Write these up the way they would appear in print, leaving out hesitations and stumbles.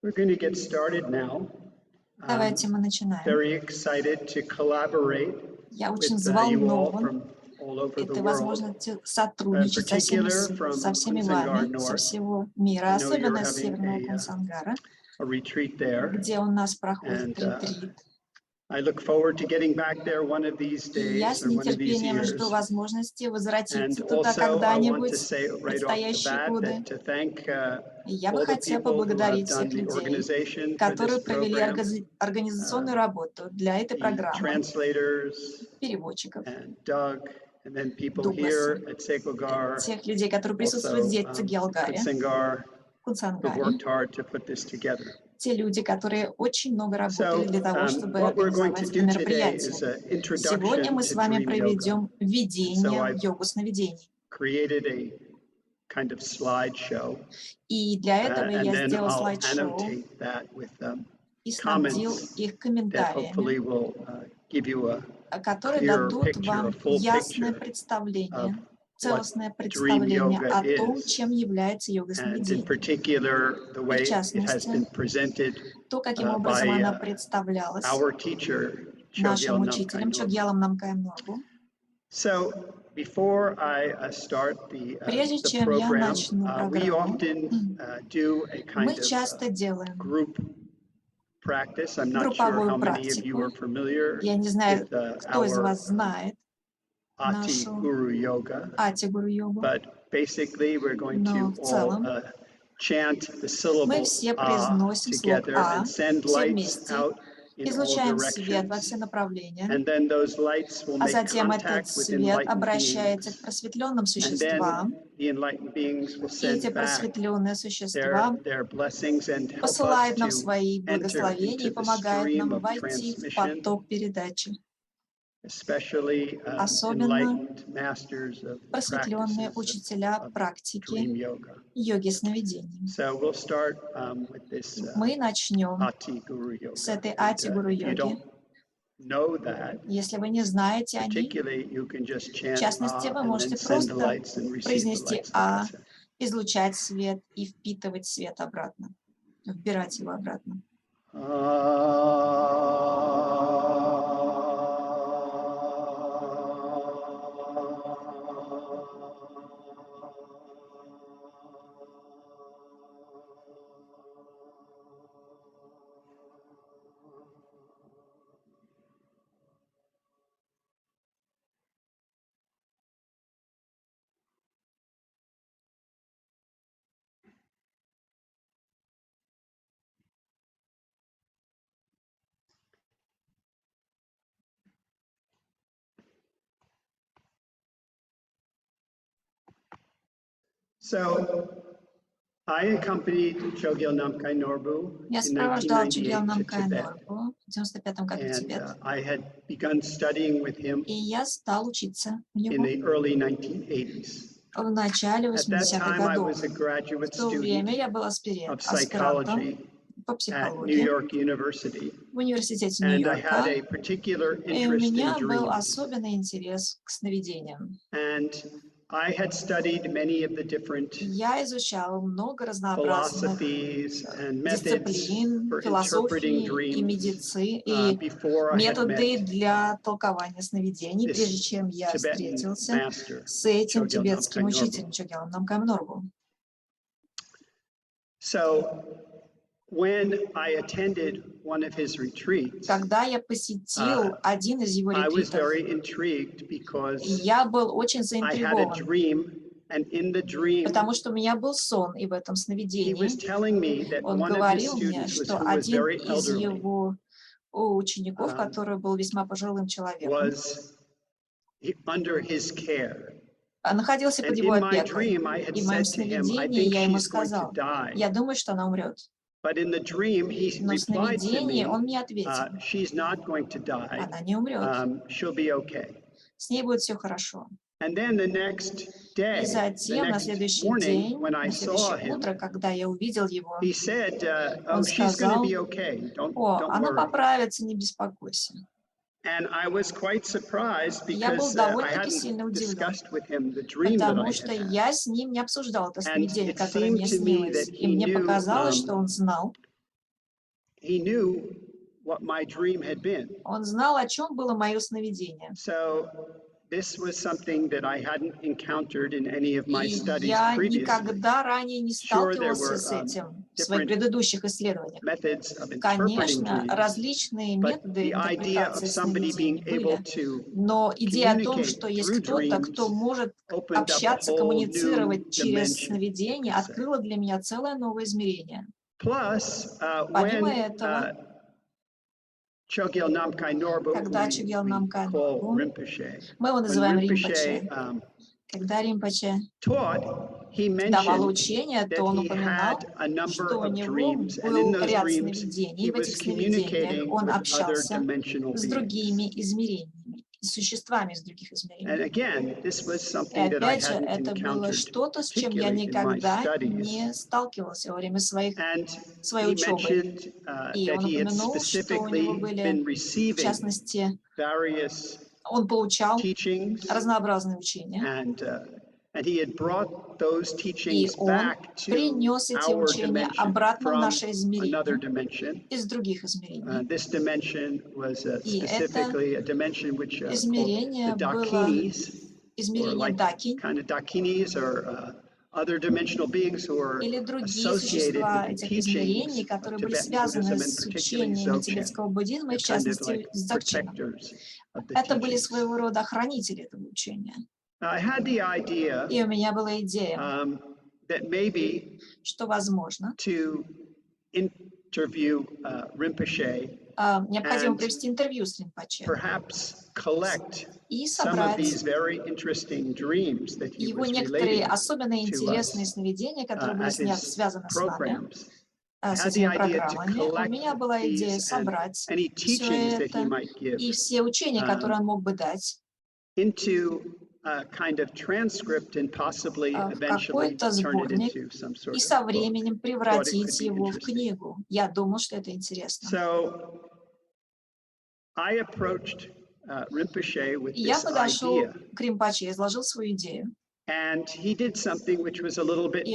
We're going to get started now. Давайте мы начинаем. Very excited to collaborate Я очень with you all взволнован from all over the этой world. возможности сотрудничать со всеми вами, со всего мира, особенно с Северного Кунсангара, retreat there. где у нас проходит ретрит. I look forward to getting back there one of these days. Я с нетерпением жду возможности возвратиться туда когда-нибудь в предстоящие годы. И я бы хотела поблагодарить всех людей, которые провели организационную работу для этой программы, переводчиков, Дугласа, тех людей, которые присутствуют здесь, в Цегьялгаре, Кунсангаре. Те люди, которые очень много работали для того, чтобы организовать это мероприятие. Сегодня мы с вами проведем введение в йогу сновидений. И для этого я сделал слайд-шоу и снабдил их комментариями, которые дадут вам ясное представление, целостное представление о том, чем является йога сновидений. В частности, то, каким образом она представлялась нашим учителем Чогьялом Намкаем Норбу. Прежде чем я начну программу, мы часто делаем групповую практику. Я не знаю, кто из вас знает нашу ати-гуру-йогу, но в целом мы все произносим слог «А», все вместе, излучаем свет во все направления, а затем этот свет обращается к просветленным существам, и эти просветленные существа посылают нам свои благословения и помогают нам войти в поток передачи. Особенно просветленные учителя практики йоги сновидений. Мы начнем с этой ати-гуру-йоги. Если вы не знаете о ней, в частности, вы можете просто произнести «А», излучать свет и впитывать свет обратно, вбирать его обратно. Я сопровождал Чогьял Намкая Норбу в 1995 году в Тибет, и я стал учиться у него в начале 80-х годов. В то время я был аспирантом по психологии в университете Нью-Йорка, и у меня был особенный интерес к сновидениям. Я изучал много разнообразных дисциплин, философии и медицины, и методы для толкования сновидений, прежде чем я встретился с этим тибетским учителем Чогьялом Намкаем Норбу. Когда я посетил один из его ретритов, я был очень заинтригован, потому что у меня был сон, и в этом сновидении он говорил мне, что один из его учеников, который был весьма пожилым человеком, находился под его опекой. И в моем сновидении я ему сказал: «Я думаю, что она умрет». Но в сновидении он мне ответил: «Она не умрет, с ней будет все хорошо». И затем, на следующий день, на следующее утро, когда я увидел его, он сказал: «О, она поправится, не беспокойся». Я был довольно-таки сильно удивлен, потому что я с ним не обсуждал это сновидение, которое мне снилось, и мне показалось, что он знал, he knew what my dream had been. Он знал, о чем было мое сновидение. So this was something that I hadn't encountered in any of my studies Я previously. никогда ранее не сталкивался с этим в своих предыдущих исследованиях. Конечно, различные методы интерпретации сновидений были, но идея о том, что есть кто-то, кто может общаться, коммуницировать через сновидение, открыла для меня целое новое измерение. Помимо этого, когда Цегьял Намкай Норбу, мы его называем Римпоче, когда Римпоче давал учение, то он упоминал, что у него был ряд сновидений, и в этих сновидениях он общался с другими измерениями, с существами из других измерений. И опять же, это было что-то, с чем я никогда не сталкивался во время своей учебы. И он упомянул, что у него были, в частности, он получал разнообразные учения, и он принес эти учения обратно в наше измерение из других измерений. И это измерение было измерение Дакинь, или другие существа этих измерений, которые были связаны с учениями тибетского буддизма, и в частности с дзогченом. Это были своего рода хранители этого учения. И у меня была идея, что, возможно, необходимо провести интервью с Ринпоче и собрать его некоторые особенно интересные сновидения, которые были связаны с нами, с этими программами. У меня была идея собрать все это и все учения, которые он мог бы дать, в какой-то сборник и со временем превратить его в книгу. Я думал, что это интересно. И я подошел к Ринпоче, изложил свою идею. И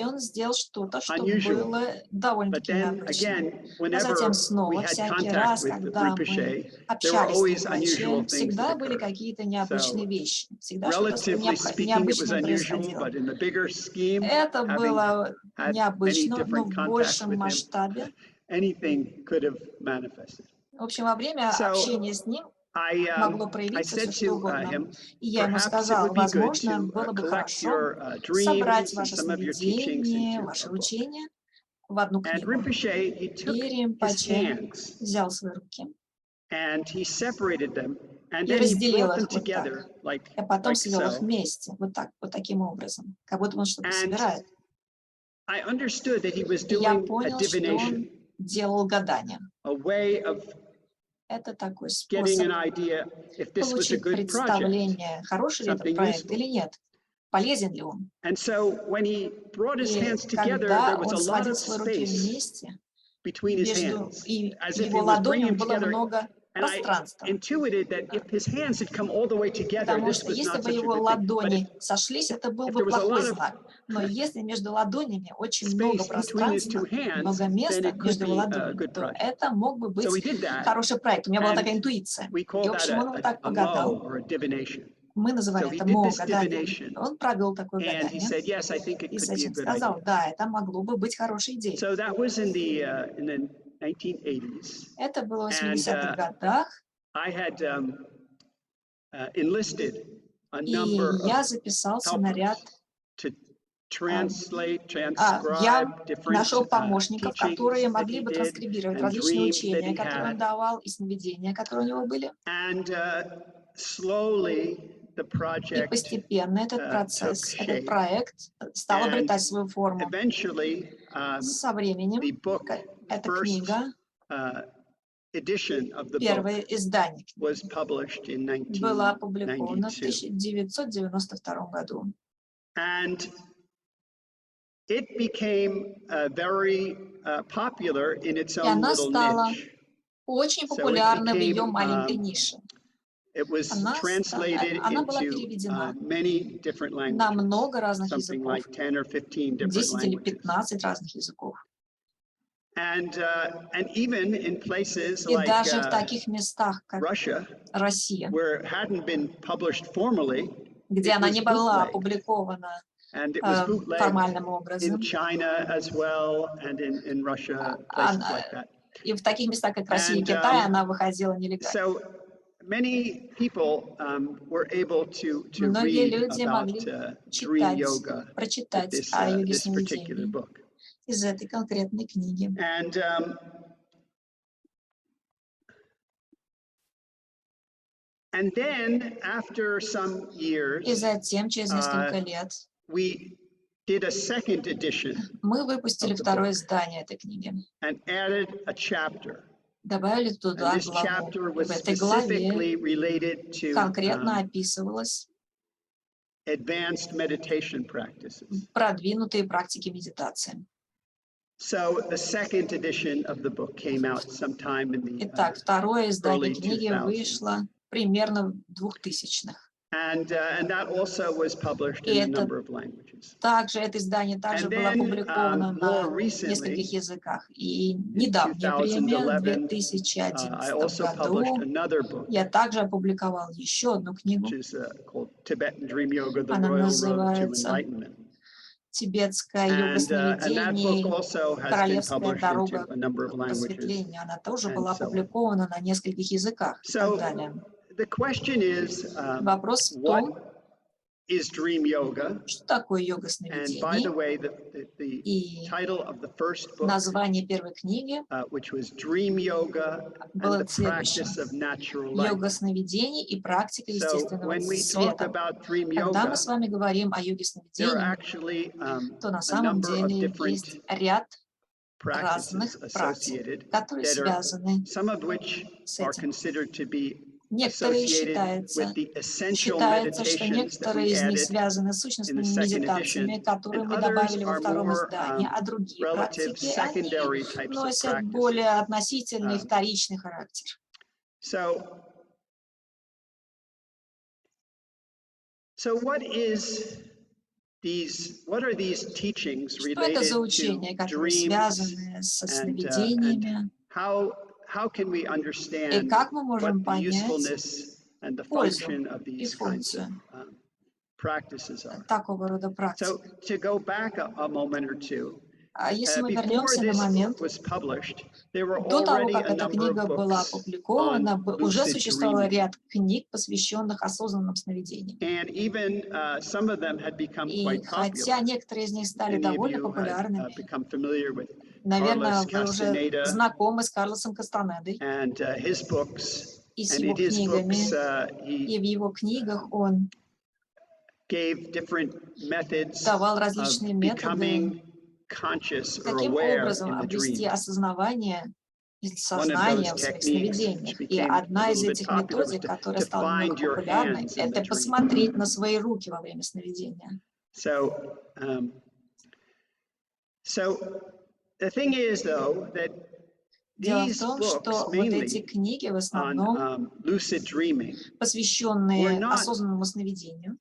он сделал что-то, что было довольно-таки необычным. Но затем снова, всякий раз, когда мы общались с Ринпоче, всегда были какие-то необычные вещи. Всегда что-то необычное происходило. Это было необычно, но в большем масштабе. В общем, во время общения с ним могло проявиться все что угодно. И я ему сказал, возможно, было бы хорошо собрать ваши сновидения, ваши учения в одну книгу. И Ринпоче взял свои руки и разделил их вот так, а потом свел их вместе, вот так, вот таким образом, как будто он что-то собирает. И я понял, что он делал гадание. Это такой способ получить представление, хороший ли этот проект или нет, полезен ли он. И когда он сводил свои руки вместе, между его ладонями было много пространства. Потому что если бы его ладони сошлись, это был бы плохой знак. Но если между ладонями очень много пространства, много места между ладонями, то это мог бы быть хороший проект. У меня была такая интуиция. И, в общем, он вот так погадал. Мы называем это гадание. Он провел такое гадание и затем сказал, да, это могло бы быть хорошей идеей. Это было в 80-х годах. И я записался на ряд. Я нашел помощников, которые могли бы транскрибировать различные учения, которые он давал, и сновидения, которые у него были. И постепенно этот процесс, этот проект стал обретать свою форму. Со временем эта книга, первое издание было опубликовано в 1992 году. И она стала очень популярной в ее маленькой нише. Она была переведена на много разных языков, 10 или 15 разных языков. And even in places И like даже в таких местах, как Russia, Россия, where it hadn't been published formally, где it она was не была bootlegged. опубликована And it was формальным bootlegged in образом, China as well, and in Russia, places like that. и в таких местах, как Россия и And Китай, она выходила нелегально. so many people were able to Многие read люди about могли dream читать, yoga with прочитать о йоге this particular сновидений book. из этой конкретной книги. And then after some years, И затем, через несколько лет, we did a second edition мы выпустили второе издание этой книги. And added a chapter. Добавили туда And this главу. chapter И was в этой главе specifically related to конкретно описывалось advanced meditation practices. Продвинутые практики медитации. So the second edition of the book came out sometime in the Итак, второе издание early книги 2000s. вышло примерно в 2000-х. And that also was published in a number of languages. Также это издание также было опубликовано на нескольких языках. И недавнее время, в 2011 году, я также опубликовал еще одну книгу. Она называется «Тибетская йога сновидений. Королевская дорога к просветлению». Она тоже была опубликована на нескольких языках и так далее. Вопрос в том, что такое йога сновидений. И название первой книги было следующее: «Йога сновидений и практика естественного света». Когда мы с вами говорим о йоге сновидений, то на самом деле есть ряд разных практик, которые связаны с этим. Некоторые считается, что некоторые из них связаны с сущностными медитациями, которые мы добавили во втором издании, а другие практики, они носят более относительный вторичный характер. Что это за учения, которые связаны со сновидениями? И как мы можем понять пользу и функцию такого рода практик? Если мы вернемся на момент, до того, как эта книга была опубликована, уже существовал ряд книг, посвященных осознанным сновидениям. И хотя некоторые из них стали довольно популярными, наверное, вы уже знакомы с Карлосом Кастанедой и с его книгами. И в его книгах он давал различные методы, каким образом обрести осознавание и сознание в своих сновидениях. И одна из этих методик, которая стала много популярной, это посмотреть на свои руки во время сновидения. Дело в том, что вот эти книги в основном, посвященные осознанному сновидению,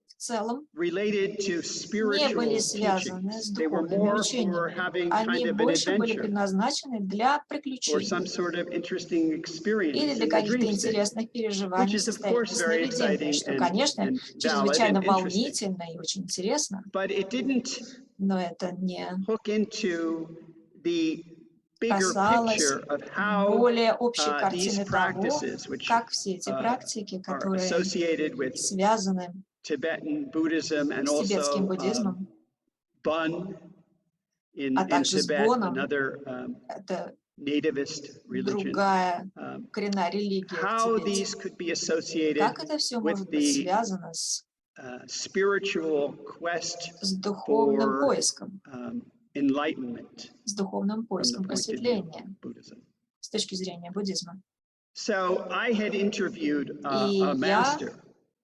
в целом не были связаны с духовными учениями. Они больше были предназначены для приключений или для каких-то интересных переживаний в состоянии сновидения, что, конечно, чрезвычайно волнительно и очень интересно, но это не касалось более общей картины того, как все эти практики, которые связаны с тибетским буддизмом, а также с Боном, это другая коренная религия в Тибете. Как это все может быть связано с духовным поиском, с духовным поиском просветления с точки зрения буддизма? И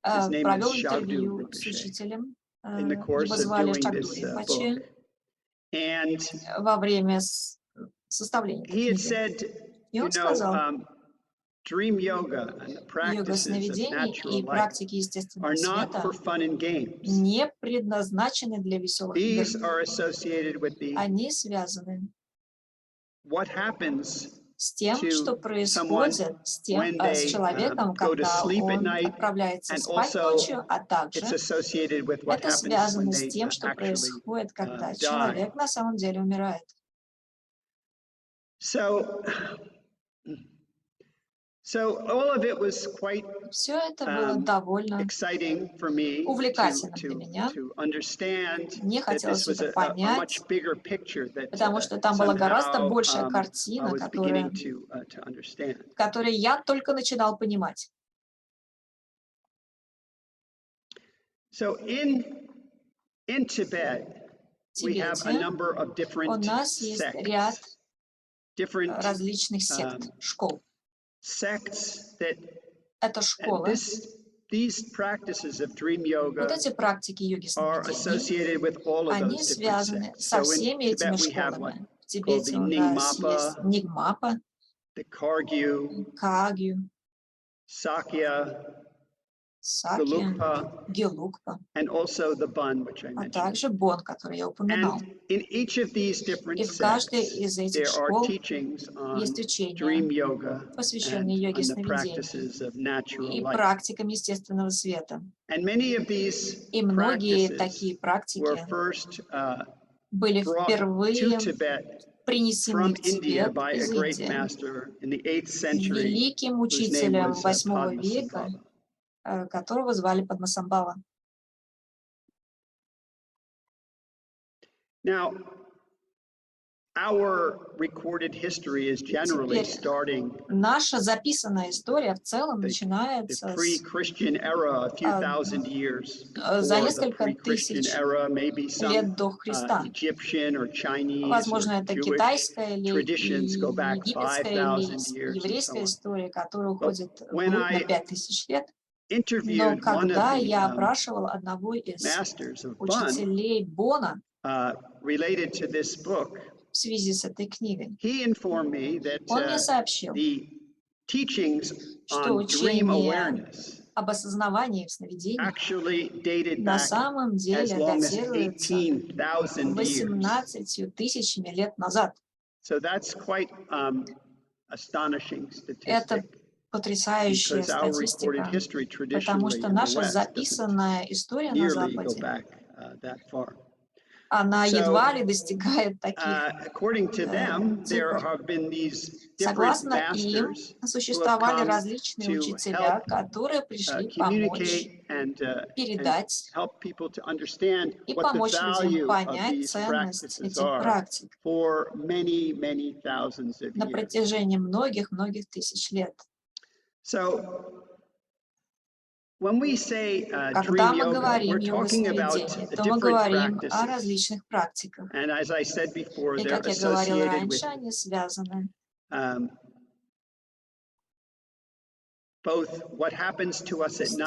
я провел интервью с учителем, его звали Шагдури Паче, во время составления этой книги. И он сказал, Йога сновидений и практики естественного света не предназначены для веселых игр. Они связаны с тем, что происходит с человеком, когда он отправляется спать ночью, а также это связано с тем, что происходит, когда человек на самом деле умирает. Все это было довольно увлекательно для меня. Мне хотелось это понять, потому что там была гораздо большая картина, которую я только начинал понимать. В Тибете у нас есть ряд различных сект, школ. Это школы. Вот эти практики йоги сновидений, они связаны со всеми этими школами. В Тибете у нас есть Нигмапа, Кагью, Сакья, Гелукпа, а также Бон, который я упоминал. И в каждой из этих школ есть учения, посвященные йоге сновидений и практикам естественного света. И многие такие практики были впервые принесены в Тибет из Индии великим учителем VIII века, которого звали Падмасамбхава. Теперь наша записанная история в целом начинается за несколько тысяч лет до Христа. Возможно, это китайская или египетская или еврейская история, которая уходит вглубь на 5000 лет. Но когда я опрашивал одного из учителей Бона в связи с этой книгой, он мне сообщил, что учение об осознавании в сновидении на самом деле датируется 18 тысячами лет назад. Это потрясающая статистика, потому что наша записанная история на Западе, она едва ли достигает таких цифр. Согласно им, существовали различные учителя, которые пришли помочь передать и помочь людям понять ценность этих практик на протяжении многих-многих тысяч лет. Когда мы говорим йога сновидений, то мы говорим о различных практиках. И, как я говорил раньше, они связаны с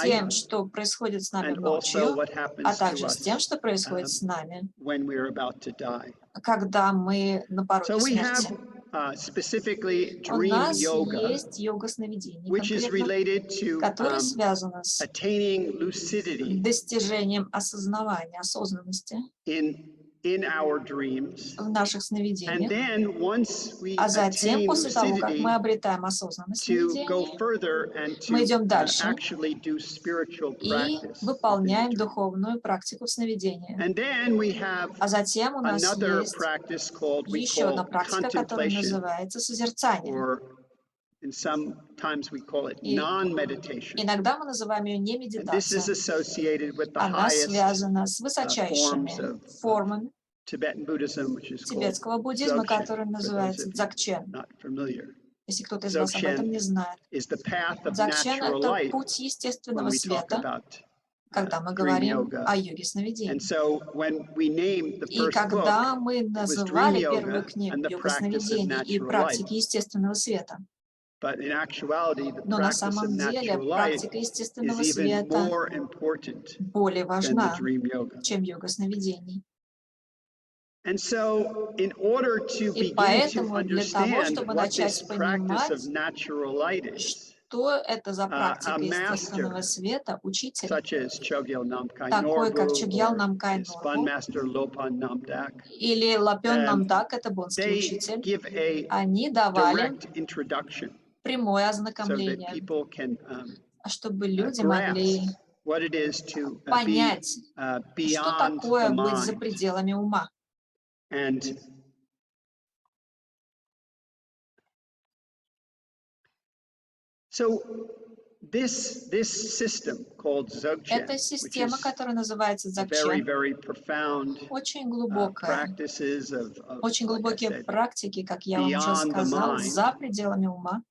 тем, что происходит с нами ночью, а также с тем, что происходит с нами, когда мы на пороге смерти. У нас есть йога сновидений, которая связана с достижением осознавания, осознанности в наших сновидениях. А затем, после того, как мы обретаем осознанность сновидения, мы идем дальше и выполняем духовную практику сновидения. А затем у нас есть еще одна практика, которая называется созерцание. И иногда мы называем ее не медитацией. Она связана с высочайшими формами тибетского буддизма, который называется дзогчен. Если кто-то из вас об этом не знает. Дзогчен — это путь естественного света, когда мы говорим о йоге сновидений. И когда мы называли первую книгу «Йога сновидений» и практики естественного света, но на самом деле практика естественного света более важна, чем йога сновидений. And so, in order to И begin to поэтому для того, understand чтобы what this начать practice of понимать, natural light is, что это за a практика естественного master света, учитель, such as Chogyal Namkai такой как Norbu Цегьял or Намкай his fun Норбу master Lopan Namdak, или Лапен Намдак, это бонский they учитель, give a они давали direct introduction прямое so that ознакомление, people can чтобы люди grasp могли what it is to be понять, что beyond the такое быть за mind. пределами ума. And so this system called Dzogchen, Эта which система, is которая называется very, Dzogchen, very profound очень глубокая, practices of очень like I глубокие said, практики, как я вам уже beyond the сказал, mind, за пределами ума.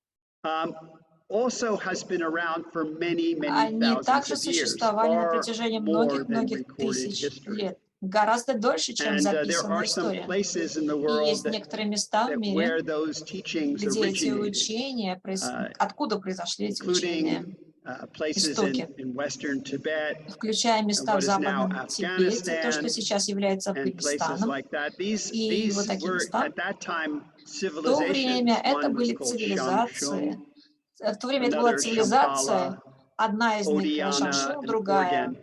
Also has been around for many, many Они thousands также of years, существовали на far протяжении more than многих-многих recorded тысяч history. лет, гораздо дольше, чем And there записанная are some история. places in the И world есть некоторые места в мире, where those teachings где эти originated, учения, откуда произошли эти учения, including places истоки, in Western Tibet, включая места в what is now Западном Тибете, то, что Afghanistan, сейчас является and places Афганистаном, like that. и вот These такие were места. at that time В то время civilizations. это One was были called цивилизации. Shangshung, В то время это была another цивилизация. Shambhala, Одна из них Odiana, Шаншу, and другая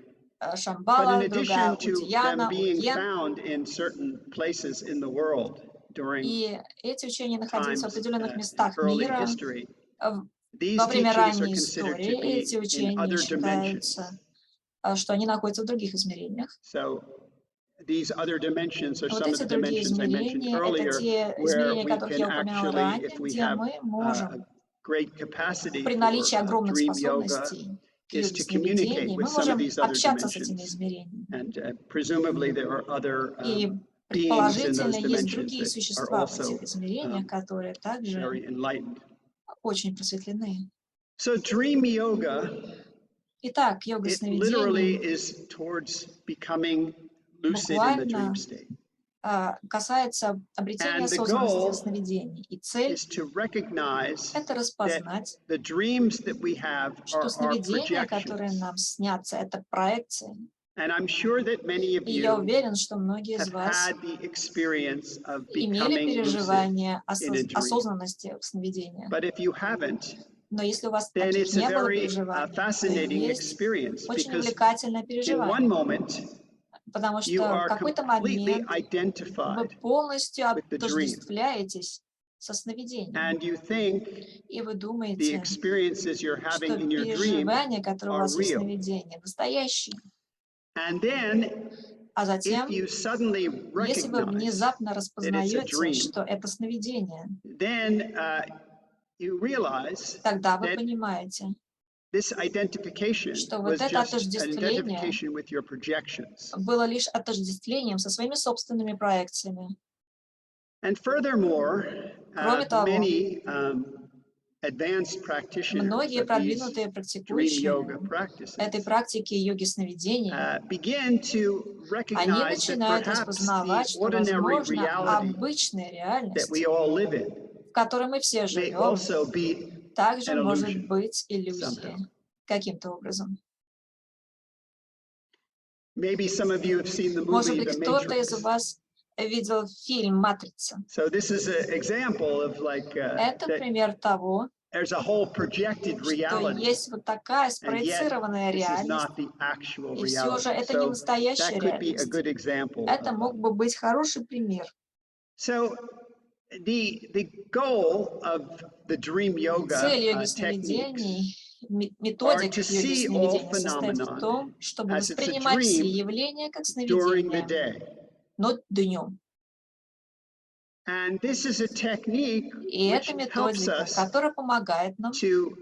But in Шамбала, другая addition to them Удьяна, being Удьен. found in certain places in the world during И эти учения находились в times определенных in местах early мира. history, Во these время teachings are ранней considered to истории эти be in учения other считаются, dimensions. что они находятся в других измерениях. So these other dimensions are Вот some of эти the другие dimensions I mentioned измерения — это earlier, те where измерения, we которых can я упоминала actually, ранее, if we где have мы можем great capacity при for наличии огромных dream yoga, способностей к is йоге to communicate сновидений, with мы some of можем these other общаться с этими dimensions. измерениями. And presumably there are other И beings in предположительно, those есть dimensions другие that are существа в also этих измерениях, которые также very enlightened. очень просветлены. So dream yoga, Итак, йога it literally сновидений is towards becoming lucid in the dream буквально state. касается обретения And the осознанности в goal сновидении. И цель is to recognize — это that распознать, the dreams that we have что are our сновидения, которые projections. нам снятся, это проекции. And I'm sure that many of И я you уверен, что многие из have вас had the experience of имели becoming lucid переживание in a dream. осознанности в сновидениях. But if you haven't, Но если у вас then таких it's a не было very переживаний, то fascinating есть experience, очень because увлекательное in one переживание, moment потому you что в are какой-то completely момент вы identified полностью with the dream, отождествляетесь со сновидением, and you think и вы the думаете, experiences you're что having in your dream переживания, которые у are вас в real. сновидении, настоящие. And then, А if затем, you suddenly если вы recognize внезапно that it's a распознаете, dream, что это сновидение, then you realize тогда вы that понимаете, this identification что вот was это just an отождествление identification with your projections. было лишь отождествлением со своими собственными проекциями. And furthermore, Кроме того, many advanced practitioners многие of these продвинутые dream практикующие yoga practices этой практики йоги сновидений, begin to они recognize that начинают perhaps the распознавать, что, ordinary возможно, reality обычная that реальность, we all live in в которой мы все may живем, also be также an может illusion быть somehow. иллюзией каким-то образом. Maybe some of you have seen the Может movie быть, The кто-то из Matrix. вас видел фильм «Матрица». So this is an example of Это that пример того, there's a whole projected что reality, есть вот такая and yet спроецированная this is реальность, not the actual и все же reality. это не So настоящая that could be a реальность. good example Это of мог бы быть хороший пример. So the goal of the dream yoga Цель йоги techniques сновидений, are методик to йоги see all сновидения состоит в phenomena том, чтобы as it's a воспринимать все dream явления как during the сновидения, day. но днем. And this is a technique И which это helps методика, us которая помогает нам to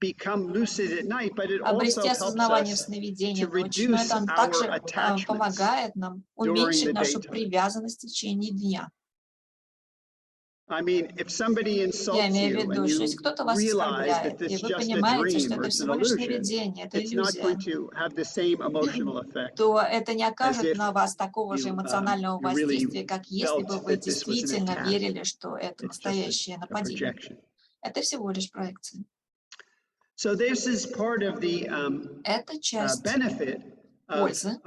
become lucid at night, but it обрести also helps осознавание в us сновидении to ночью, но reduce это our также attachments помогает нам during уменьшить the нашу daytime. привязанность в течение дня. I mean, if somebody Я insults имею в you and виду, что если you кто-то вас realize that оскорбляет, и it's вы just a понимаете, что dream or это it's an всего лишь illusion, сновидение, это it's not иллюзия, going to have the same emotional effect то это не as окажет if на вас такого же эмоционального you really воздействия, как если бы felt вы that this was an действительно attack. верили, что это It's just настоящее a нападение. projection. Это всего лишь проекция. So this is part of the Это часть benefit пользы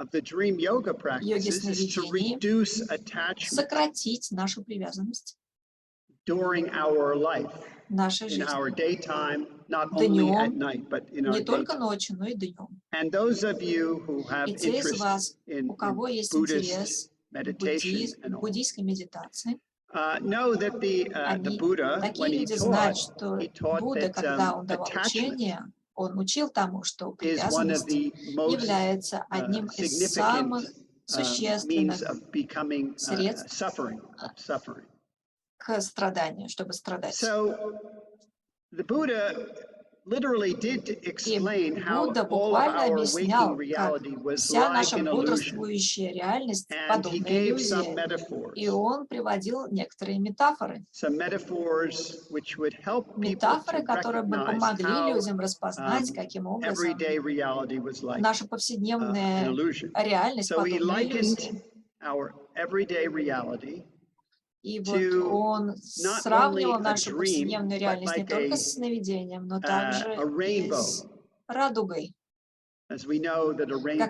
йоги сновидений сократить нашу привязанность в нашей жизни. Днем, не только ночью, но и днем. И те из вас, у кого есть интерес в буддийской медитации, такие люди знают, что Будда, когда он давал учение, он учил тому, что привязанность является одним из самых существенных средств к страданию, чтобы страдать. И Будда буквально объяснял, как вся наша бодрствующая реальность подобна иллюзии. И он приводил некоторые метафоры. Метафоры, которые бы помогли людям распознать, каким образом наша повседневная реальность подобна иллюзии. И вот он сравнивал нашу повседневную реальность не только со сновидением, но также и с радугой. Как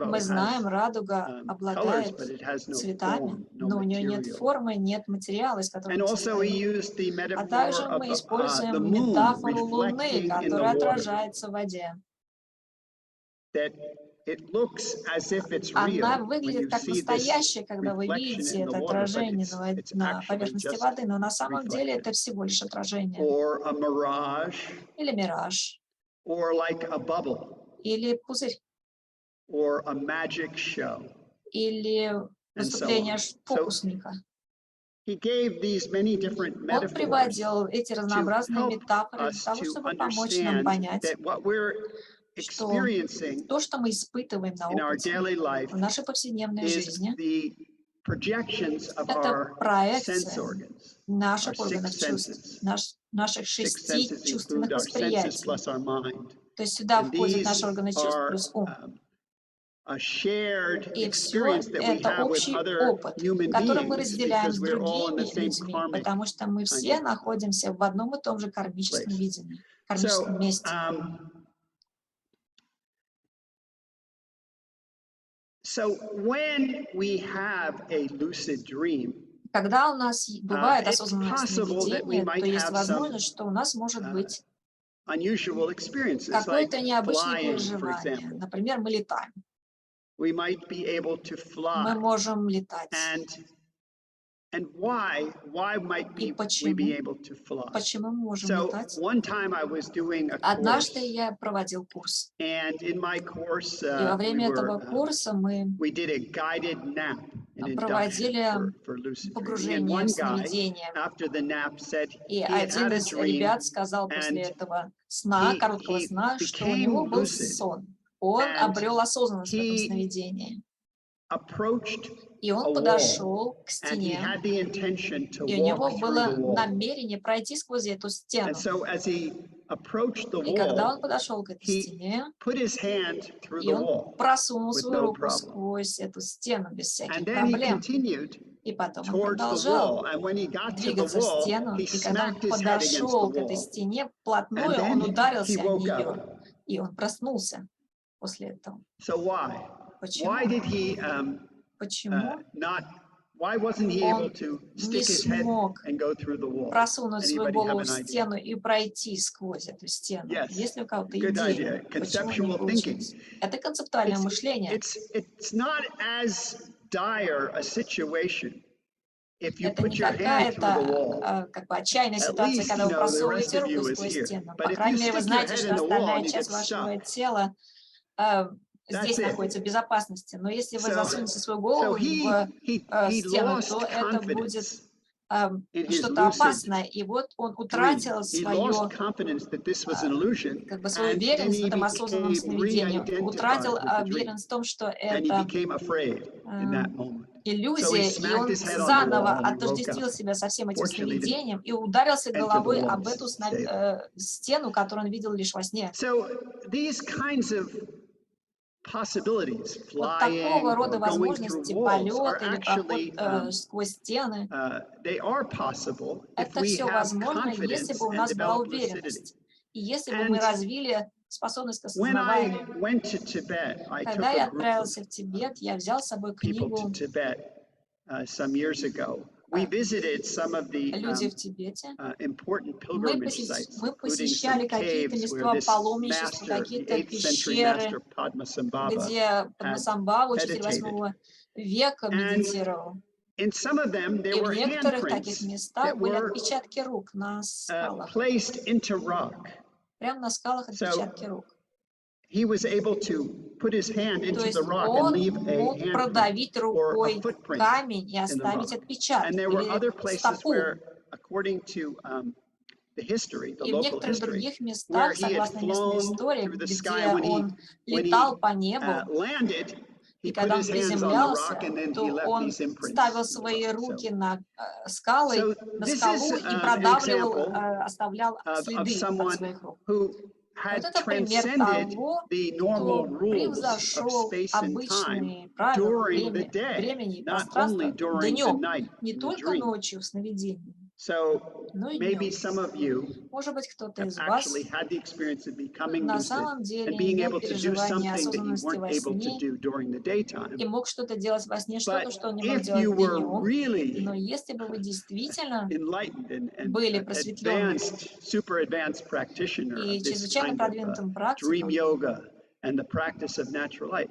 мы знаем, радуга обладает цветами, но у нее нет формы, нет материала, из которого она состоит. А также мы используем метафору Луны, которая отражается в воде. Она выглядит как настоящая, когда вы видите это отражение на поверхности воды, но на самом деле это всего лишь отражение. Или мираж. Или пузырь. Или выступление фокусника. Он приводил эти разнообразные метафоры для того, чтобы помочь нам понять, что то, что мы испытываем на опыте, в нашей повседневной жизни, это проекция наших органов чувств, наших 6 чувственных восприятий. То есть сюда входят наши органы чувств плюс ум. И все это общий опыт, который мы разделяем с другими людьми, потому что мы все находимся в одном и том же кармическом видении, кармическом месте. Когда у нас бывает осознанное сновидение, то есть возможность, что у нас может быть какое-то необычное переживание. Например, мы летаем. Мы можем летать. И почему мы можем летать? Однажды я проводил курс. И во время этого курса мы проводили погружение в сновидение. И один из ребят сказал после этого сна, короткого сна, что у него был сон. Он обрел осознанность в этом сновидении. И он подошел к стене, и у него было намерение пройти сквозь эту стену. И когда он подошел к этой стене, и он просунул свою руку сквозь эту стену без всяких проблем. И потом он продолжал двигаться в стену, и когда он подошел к этой стене вплотную, он ударился о нее, и он проснулся после этого. Почему? Почему он не смог просунуть свою голову в стену и пройти сквозь эту стену? Есть ли у кого-то идея, почему не получилось? Это концептуальное мышление. Это не какая-то как бы отчаянная ситуация, когда вы просовываете руку сквозь стену. По крайней мере, вы знаете, что остальная часть вашего тела здесь находится в безопасности. Но если вы засунете свою голову в стену, то это будет что-то опасное. И вот он утратил свою уверенность в этом осознанном сновидении, утратил уверенность в том, что это иллюзия, и он заново отождествил себя со всем этим сновидением и ударился головой об эту стену, которую он видел лишь во сне. Вот такого рода возможности, полет или проход сквозь стены, это все возможно, если бы у нас была уверенность. И если бы мы развили способность к осознаванию. Когда я отправился в Тибет, я взял с собой книгу «Люди в Тибете». Мы посещали какие-то места паломничества, какие-то пещеры, где Падмасамбхава, учитель 8 века, медитировал. И в некоторых таких местах были отпечатки рук на скалах. Прямо на скалах отпечатки рук. То есть он мог продавить рукой камень и оставить отпечаток или стопу. И в некоторых других местах, согласно местной истории, где он летал по небу, и когда он приземлялся, то он ставил свои руки на скалу и продавливал, оставлял следы от своих рук. Вот это пример того, кто превзошел обычные правила времени и пространства днем, не только ночью в сновидении, но и днем. Может быть, кто-то из вас на самом деле имел переживание осознанности во сне и мог что-то делать во сне, что-то, что он не мог делать днем. Но если бы вы действительно были просветленными и чрезвычайно продвинутым практиком,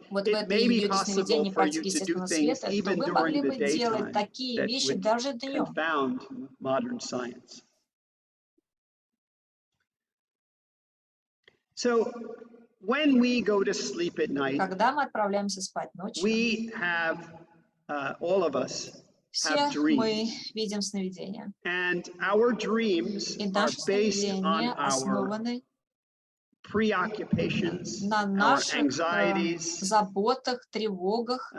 вот в этой йоге сновидений практики естественного света, то вы могли бы делать такие вещи даже днем. Когда мы отправляемся спать ночью, все мы видим сновидения. И наши сновидения основаны на наших заботах, тревогах,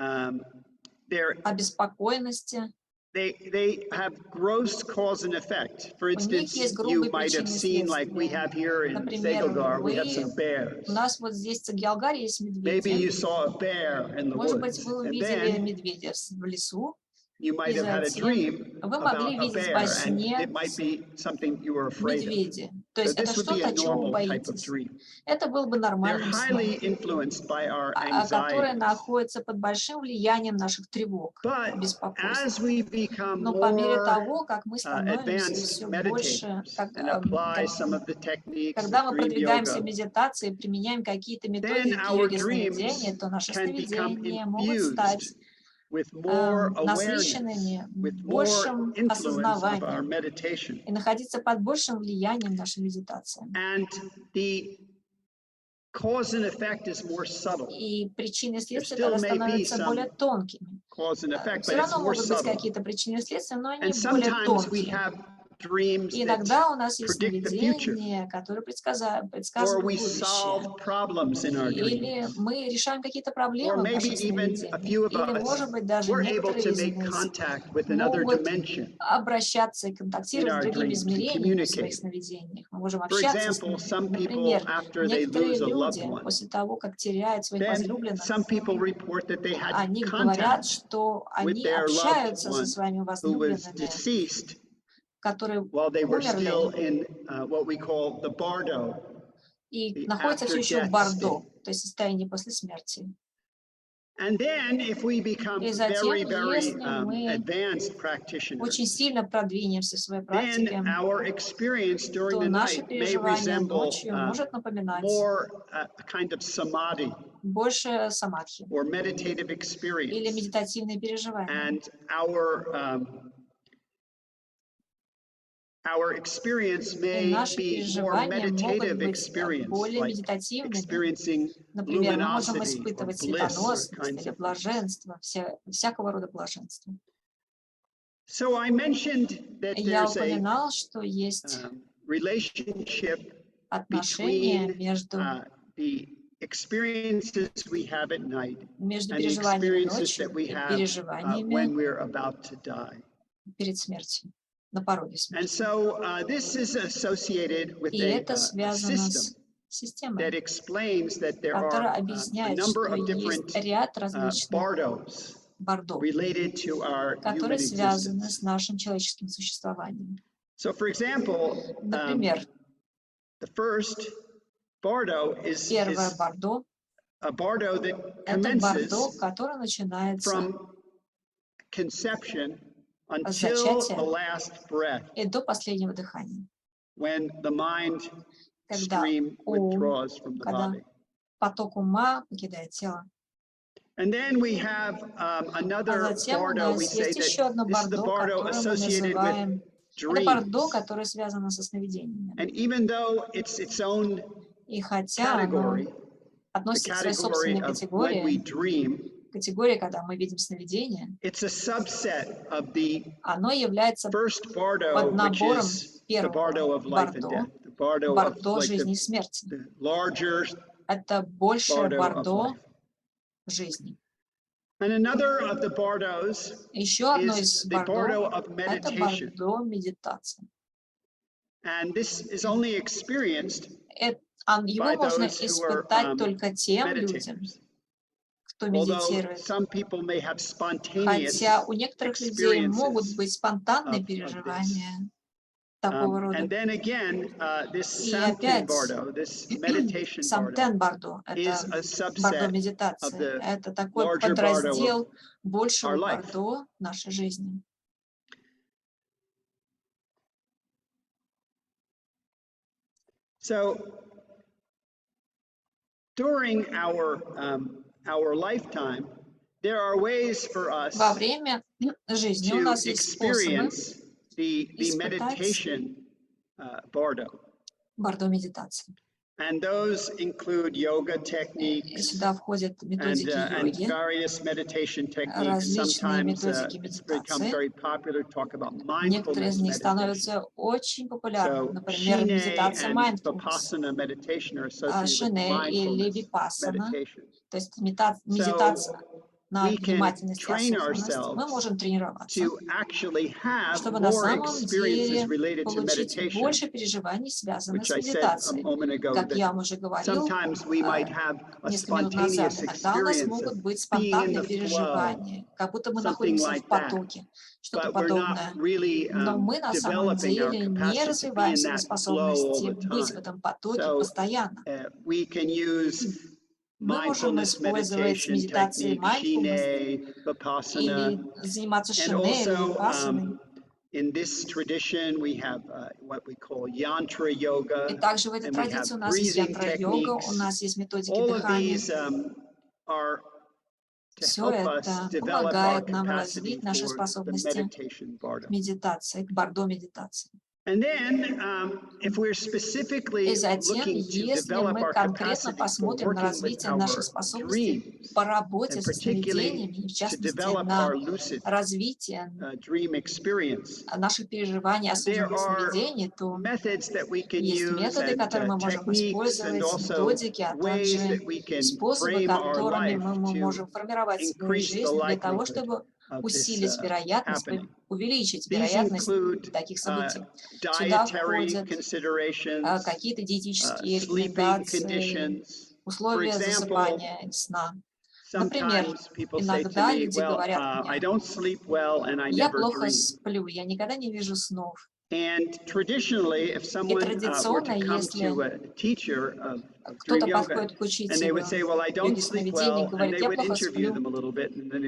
обеспокоенности. У них есть грубые причины и следствия. Например, у нас вот здесь в Цегьялгаре есть медведи. Может быть, вы увидели медведя в лесу, и затем вы могли видеть во сне медведя. То есть это что-то, чего вы боитесь. Это был бы нормальным сном, который находится под большим влиянием наших тревог, беспокойств. Но по мере того, как мы становимся все больше, когда мы продвигаемся в медитации, применяем какие-то методики йоги сновидения, то наши сновидения могут стать насыщенными большим осознаванием и находиться под большим влиянием нашей медитации. И причины и следствия тогда становятся более тонкими. Все равно могут быть какие-то причины и следствия, но они более тонкие. И иногда у нас есть сновидения, которые предсказывают будущее. Или мы решаем какие-то проблемы в наших сновидениях. Или, может быть, даже некоторые из нас могут обращаться и контактировать с другими измерениями в своих сновидениях. Мы можем общаться с ними. Например, некоторые люди после того, как теряют своих возлюбленных, они говорят, что они общаются со своими возлюбленными, которые умерли и находятся все еще в бардо, то есть состоянии после смерти. И затем, если мы очень сильно продвинемся в своей практике, то наше переживание ночью может напоминать больше самадхи или медитативные переживания. И наши переживания могут быть более медитативными. Например, мы можем испытывать светоносность или блаженство, всякого рода блаженство. Я упоминал, что есть отношения между переживаниями ночью и переживаниями перед смертью, на пороге смерти. И это связано с системой, которая объясняет, что есть ряд различных бардов, которые связаны с нашим человеческим существованием. Например, Первое бардо — это бардо, которое начинается с зачатия и до последнего дыхания, когда поток ума покидает тело. А затем у нас есть еще одно бардо, которое мы называем... Это бардо, которое связано со сновидениями. И хотя оно относится к своей собственной категории, когда мы видим сновидение, оно является поднабором первого бардо жизни и смерти. Это большее бардо жизни. Еще одно из бардо — это бардо медитации. Его можно испытать только тем людям, кто медитирует. Хотя у некоторых людей могут быть спонтанные переживания такого рода. И опять, самтен бардо — это бардо медитации. Это такой подраздел большего бардо нашей жизни. Во время жизни у нас есть способы испытать бардо медитации. И сюда входят методики йоги, различные методики медитации. Некоторые из них становятся очень популярными. Например, медитация mindfulness, шине или випассана, то есть медитация на внимательность и осознанность. Мы можем тренироваться, чтобы на самом деле получить больше переживаний, связанных с медитацией. Как я вам уже говорил несколько минут назад, иногда у нас могут быть спонтанные переживания, как будто мы находимся в потоке, что-то подобное. Но мы на самом деле не развиваем свои способности быть в этом потоке постоянно. Мы можем использовать медитации mindfulness или заниматься шине или випассаной. И также в этой традиции у нас есть янтра-йога, у нас есть методики дыхания. Все это помогает нам развить наши способности к медитации, к бардо медитации. И затем, если мы конкретно посмотрим на развитие наших способностей по работе со сновидениями, в частности, на развитие наших переживаний осознанных сновидений, то есть методы, которые мы можем использовать, методики, а также способы, которыми мы можем формировать свою жизнь для того, чтобы усилить вероятность, увеличить вероятность таких событий. Сюда входят какие-то диетические рекомендации, условия засыпания и сна. Например, иногда люди говорят мне: «Я плохо сплю, я никогда не вижу снов». И традиционно, если кто-то подходит к учителю йоги сновидений и говорит: «Я плохо сплю»,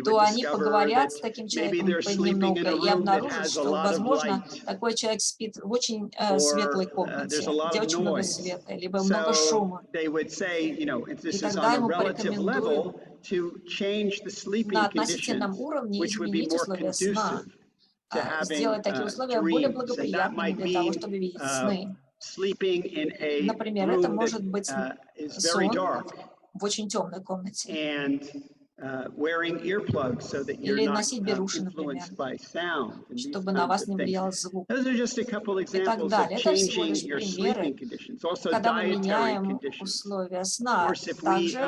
то они поговорят с таким человеком немного и обнаружат, что, возможно, такой человек спит в очень светлой комнате, где очень много света, либо много шума. И тогда ему порекомендуют на относительном уровне изменить условия сна, сделать такие условия более благоприятными для того, чтобы видеть сны. Например, это может быть сон в очень темной комнате. Или носить беруши, например, чтобы на вас не влиял звук. И так далее. Это всего лишь примеры, когда мы меняем условия сна, также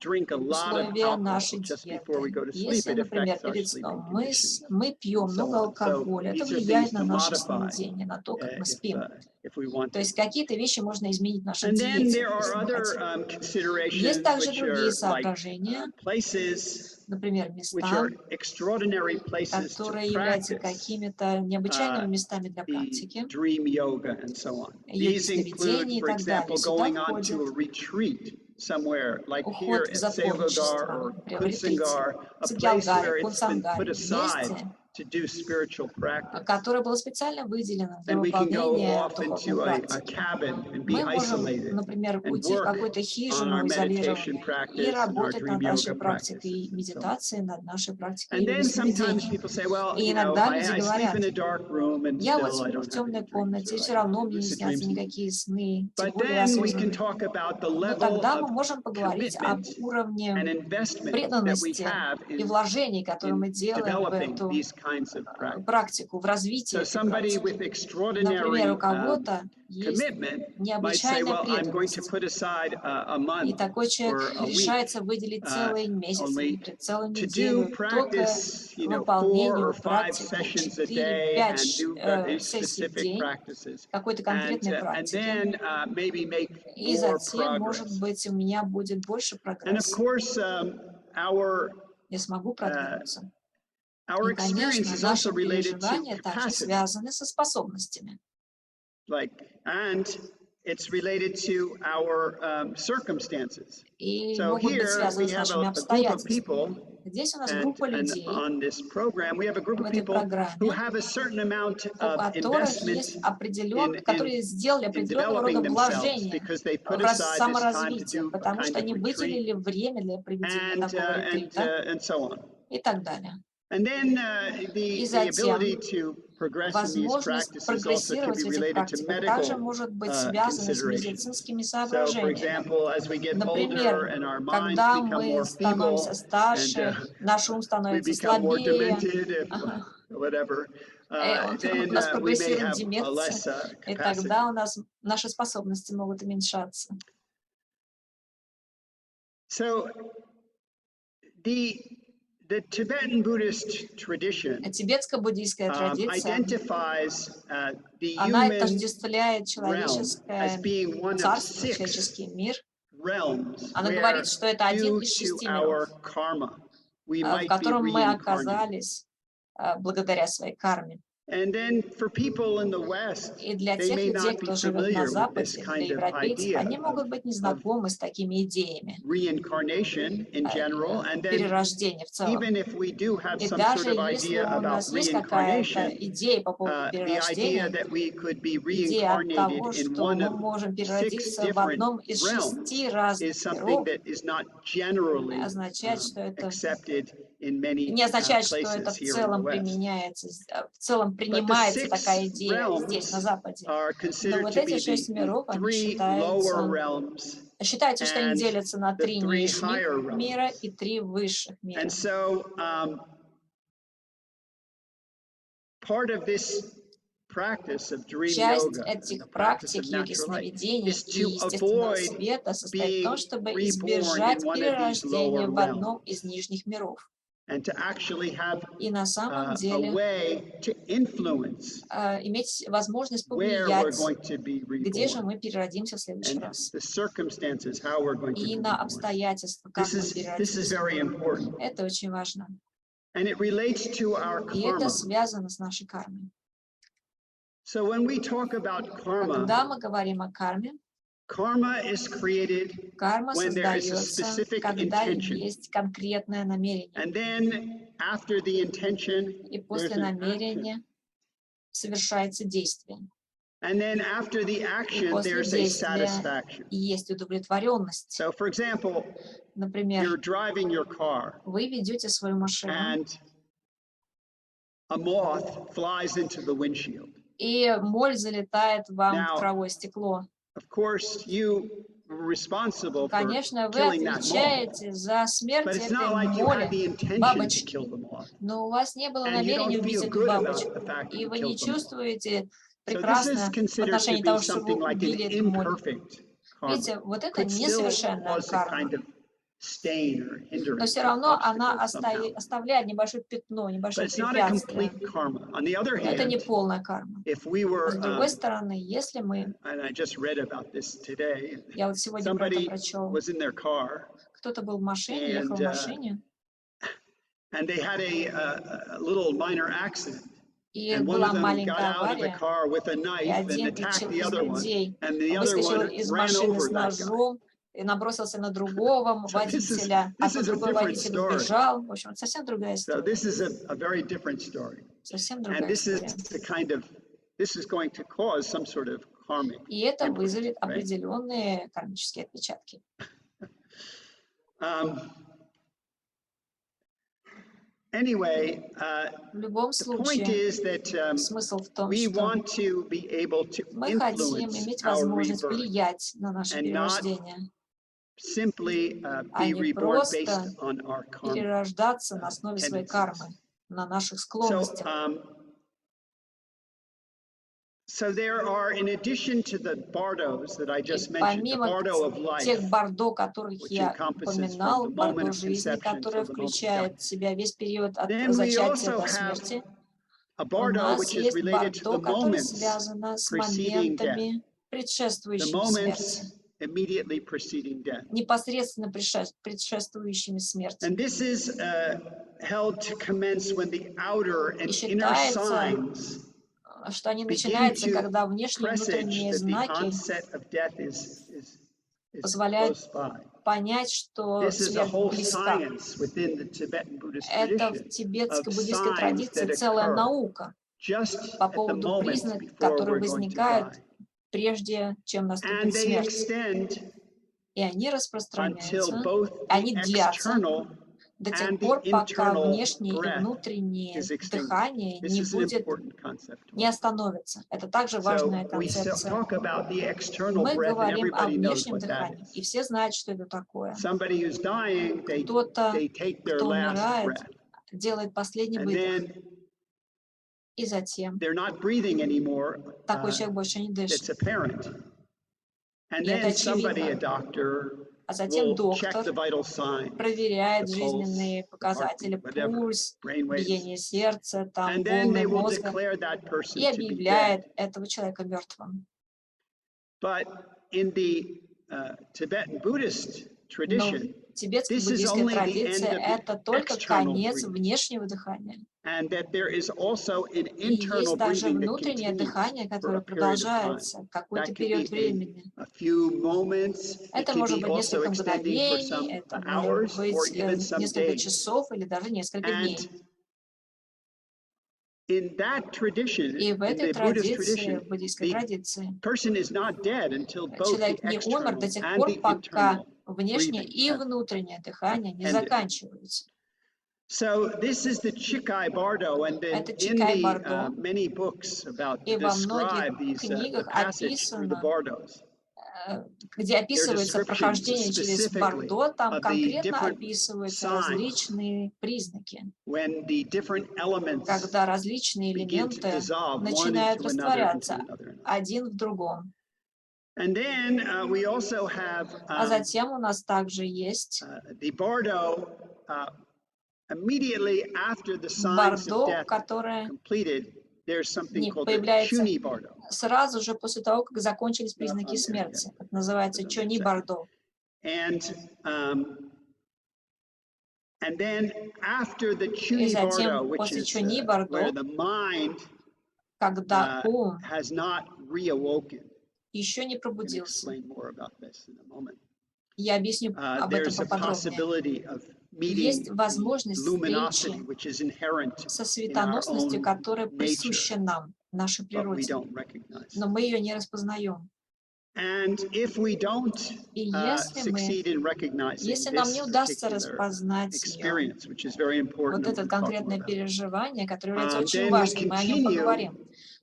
условия нашей диеты. Если, например, перед сном мы пьем много алкоголя, это влияет на наше сновидение, на то, как мы спим. То есть какие-то вещи можно изменить в нашей диете, если мы хотим. Есть также другие соображения, например, места, которые являются какими-то необычайными местами для практики, йоги сновидений и так далее. Сюда входит уход в затворничество, например, в ретрите, Цегьялгаре, Кунсангаре, месте, которое было специально выделено для выполнения духовной практики. Мы можем, например, уйти в какую-то хижину изолированную и работать над нашей практикой медитации, над нашей практикой йоги сновидений. И иногда люди говорят: я вот сплю в темной комнате, и все равно мне не снятся никакие сны, тем более осознанные. Но тогда мы можем поговорить об уровне преданности и вложений, которые мы делаем в эту практику, в развитие этой практики. Например, у кого-то есть необычайная преданность, и такой человек решается выделить целый месяц или целую неделю только выполнению практики 4-5 сессий в день какой-то конкретной практики, и затем, может быть, у меня будет больше прогресса, я смогу продвинуться. И, конечно, наши переживания также связаны со способностями. И могут быть связаны с нашими обстоятельствами. Здесь у нас группа людей в этой программе, у которых есть которые сделали определенного рода вложения в саморазвитие, потому что они выделили время для проведения такого ретрита и так далее. И затем возможность прогрессировать в этих практиках также может быть связана с медицинскими соображениями. Например, когда мы становимся старше, наш ум становится слабее, у нас прогрессирует деменция, и тогда у нас наши способности могут уменьшаться. Тибетско-буддийская традиция, она отождествляет человеческое царство, человеческий мир. Она говорит, что это один из 6 миров, в котором мы оказались благодаря своей карме. И для тех людей, кто живет на Западе, для европейцев, они могут быть незнакомы с такими идеями перерождения в целом. И даже если у нас есть какая-то идея по поводу перерождения, идея от того, что мы можем переродиться в одном из 6 разных миров, означает, что это не означает, что это в целом применяется, в целом принимается такая идея здесь, на Западе. Но вот эти 6 миров, они считается, что они делятся на 3 нижних мира и 3 высших мира. Часть этих практик йоги сновидений и естественного света состоит в том, чтобы избежать перерождения в одном из нижних миров. И на самом деле иметь возможность повлиять, где же мы переродимся в следующий раз. И на обстоятельства, как мы переродимся. Это очень важно. И это связано с нашей кармой. Когда мы говорим о карме, карма создается, когда есть конкретное намерение. И после намерения совершается действие. И после действия есть удовлетворенность. Например, вы ведете свою машину, и моль залетает вам в травое стекло. Конечно, вы отвечаете за смерть этой моли, бабочки, но у вас не было намерения убить эту бабочку, и вы не чувствуете прекрасно в отношении того, что вы убили эту моль. Видите, вот это несовершенная карма. Но все равно она оставляет небольшое пятно, небольшое препятствие. Но это не полная карма. С другой стороны, если мы... Я вот сегодня про это прочел. Кто-то был в машине, ехал в машине, And they had a little minor accident. И And one была of them got маленькая out of the авария, car with a и knife and один attacked the из other one, людей and the other выскочил one из ran машины over с that guy. ножом и набросился на другого So водителя, а this тот is a другой different водитель story. убежал. В общем, это совсем другая So история. this is a very different story. Совсем And другая this is история. the kind of, this is going to cause some sort of karmic И это imprint, вызовет right? определенные кармические отпечатки. Anyway, В любом the point случае, is that смысл в том, we что want to be able to мы хотим influence иметь our возможность rebirth влиять на наше and not перерождение, simply а be не reborn based просто on our karma перерождаться на основе своей кармы, tendencies. на наших So, склонностях. so there are, in addition to the bardos that I И just mentioned, the помимо bardo of life, тех бордо, которых which я encompasses упоминал, from the moment бордо of жизни, conception которое till the moment of включает death. в себя весь период от Then we зачатия also до have смерти, a у bardo нас which is есть related to бордо, the которое moments связано с preceding death, моментами, the предшествующими moments смерти, immediately preceding death. непосредственно предшествующими смерти. And this is held to commence when the outer И and inner считается, signs что они begin начинаются, to когда внешние и presage внутренние that the знаки onset of death is позволяют close by. понять, что This is a смерть whole близка. science within the Tibetan Buddhist Это tradition в тибетской of буддийской signs традиции that целая occur наука just по at the поводу moment признаков, before которые we're going to возникают die. прежде, чем And наступит they смерть. extend И они until распространяются, both они the длятся external до тех and the пор, пока internal внешнее и breath внутреннее is extinguished. дыхание This не is an будет, important concept. не остановится. Это также важная So we концепция. talk about the external Мы breath, and говорим о everybody knows внешнем what that дыхании, и is. все знают, что это такое. Somebody who's dying, Кто-то, they take their кто last умирает, breath, делает последний and выдох, then и затем they're not breathing anymore. такой человек больше не It's дышит. apparent. And И это then somebody, a очевидно. doctor, А затем will check доктор the vital signs, проверяет the pulse, жизненные the показатели, heartbeat, whatever, пульс, brain waves, биение сердца, там, and then they волны will мозга, declare that и person to be объявляет dead. этого человека мертвым. But in the Tibetan Buddhist Но tradition, в тибетской this is буддийской only the традиции end of это the только external конец breathing, внешнего дыхания. and that there is also an И internal есть также breathing that внутреннее continues дыхание, for которое a period of time. продолжается какой-то That could период be времени. a few moments. It Это could может be быть also несколько extending for мгновений, some это может hours or быть even some несколько days. часов или даже несколько And дней. in that tradition, И в in этой the Buddhist традиции, tradition, в буддийской the традиции, person is not dead until both the человек не умер до external тех and пор, the пока internal внешнее breathing и have внутреннее дыхание не ended. заканчиваются. So this is the Chikai Bardo, and then Это in Чикай the Бардо, many books about и to во многих describe these the книгах passage through the описано, Bardos, где their описывается descriptions прохождение через specifically Бардо, там of the конкретно different описываются signs различные признаки, when the different elements когда различные begin to элементы dissolve one начинают into another, into растворяться another. один в другом. And then we also have А затем у нас также есть the Bardo immediately after the signs of Бардо, death которое completed. There's something called the появляется Chuni Bardo. сразу же после того, как закончились признаки смерти. Это называется Чони Бардо. And then after the И Chuni Bardo, затем which после is Чони where Бардо, the mind когда ум has not reawoken. еще не I'll пробудился. explain more about this in a moment. Я объясню об этом There's a поподробнее. possibility of meeting Есть the возможность luminosity, встречи which is inherent со in our светоносностью, own которая nature, присуща нам, нашей but we природе, don't recognize. но мы ее не распознаем. And if we don't И succeed in recognizing если нам не this удастся particular распознать ее, experience, which is very important, вот and это we'll talk more конкретное about it, переживание, которое является очень then we важным, мы о нем continue поговорим,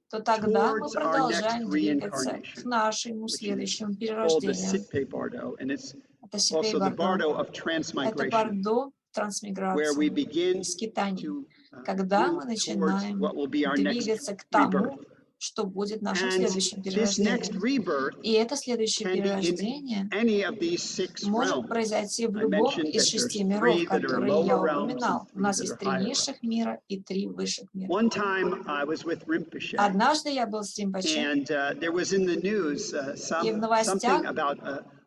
то тогда мы towards our next продолжаем двигаться к reincarnation, нашему which is следующему called the перерождению. Sitpe Bardo, and it's Это Сипей also the Бардо. Bardo of Это transmigration, Бардо where трансмиграции, we begin скитаний, to когда мы move towards начинаем what will be our next двигаться к тому, rebirth. что будет нашим And следующим this next перерождением. rebirth И это следующее can be in перерождение any of these 6 может realms. произойти в I любом mentioned из that there's 6 миров, 3 that are которые я lower realms and упоминал. У 3 нас that есть are 3 higher realms. низших мира и 3 высших мира. One time I was with Rinpoche, Однажды я был с Римпоче, and there was in the news и в something новостях about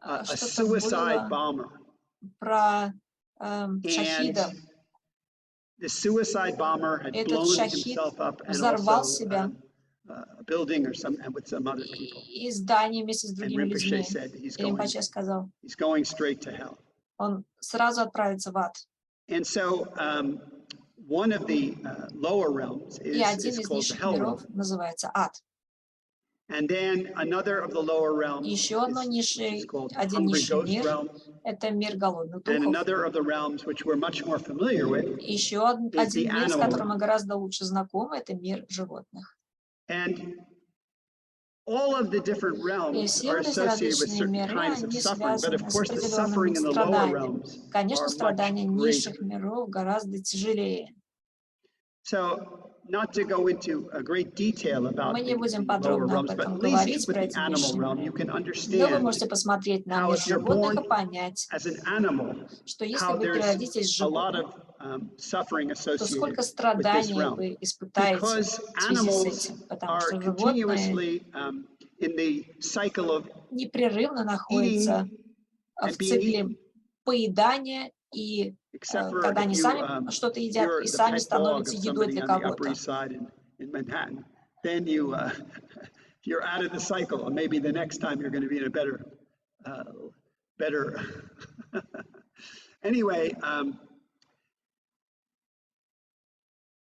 a что-то suicide было bomber. про And шахидов. the suicide bomber had этот blown шахид himself up and взорвал also себя a building or some and with some other people. и здание вместе с And другими людьми. Rinpoche said И Римпоче сказал, he's going straight to hell. он сразу отправится в ад. And so one of the lower realms И один is из called the низших hell миров realm. называется ад. And then another of the lower realms Еще is called один hungry низший ghost мир realm. – это мир голодных And духов. another of the realms which we're much more familiar with Еще один мир, с которым мы гораздо лучше знакомы, это мир животных. And all of the different И realms все are вот эти associated with различные certain миры, kinds of они suffering, but of связаны с course the определенными suffering in the lower страданиями. realms Конечно, are страдания much низших greater. миров гораздо тяжелее. So, not to go into a great detail about Мы не the будем lower подробно об realms, but этом at говорить, least with про the эти animal низшие realm, you миры. can Но вы understand можете посмотреть на how мир if you're животных born и понять, as an animal, что если how вы there's переродитесь в a lot животных, of suffering то associated сколько with this страданий realm. вы испытаете Because в связи с animals этим, потому are что животные continuously in the cycle of непрерывно находятся eating в and being цикле eaten. поедания, и Except for когда if они you, сами что-то едят you're и the сами pet dog становятся of едой somebody для on the Upper кого-то. East Side in Manhattan, then you're out of the cycle, and maybe the next time you're going to be in a better. Anyway,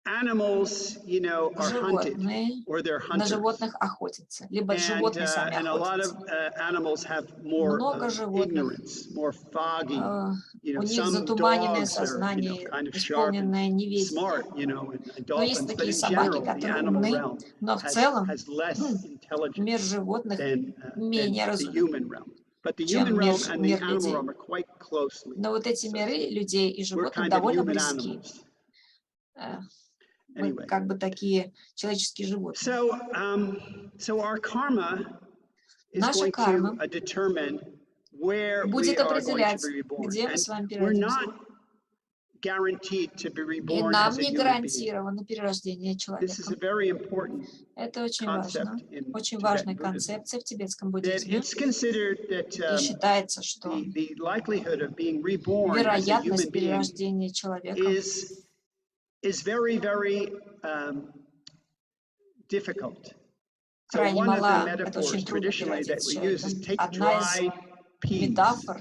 animals, are hunted, Животные or they're на hunters. животных охотятся, либо животные сами And a lot of охотятся. animals have more Много животных, ignorance, more foggy. у них Some затуманенное dogs are, сознание, kind of sharp исполненное and неведения. smart, and Но есть dolphins. But такие in собаки, general, the которые animal умны, realm но в целом has less мир intelligence животных than менее the разумен, human realm. But the human чем realm and the мир animal людей. realm are quite closely Но вот эти миры людей и We're животных kind of довольно human близки. animals. Мы Anyway. как бы такие человеческие животные. So our karma is Наша going карма to determine where we будет are going to определять, be reborn. где мы с вами And we're переродимся. not guaranteed to be И reborn нам as a не human being. гарантировано перерождение This is человека. a very important Это очень важно, concept in очень Tibetan важная Buddhism. концепция в тибетском That буддизме. it's considered И that считается, что the likelihood of being reborn as a вероятность human being перерождения человека is very, very difficult. So крайне one of the мала. Это очень metaphors трудно traditionally that переродиться we use is человеком. take Одна из dry peas. метафор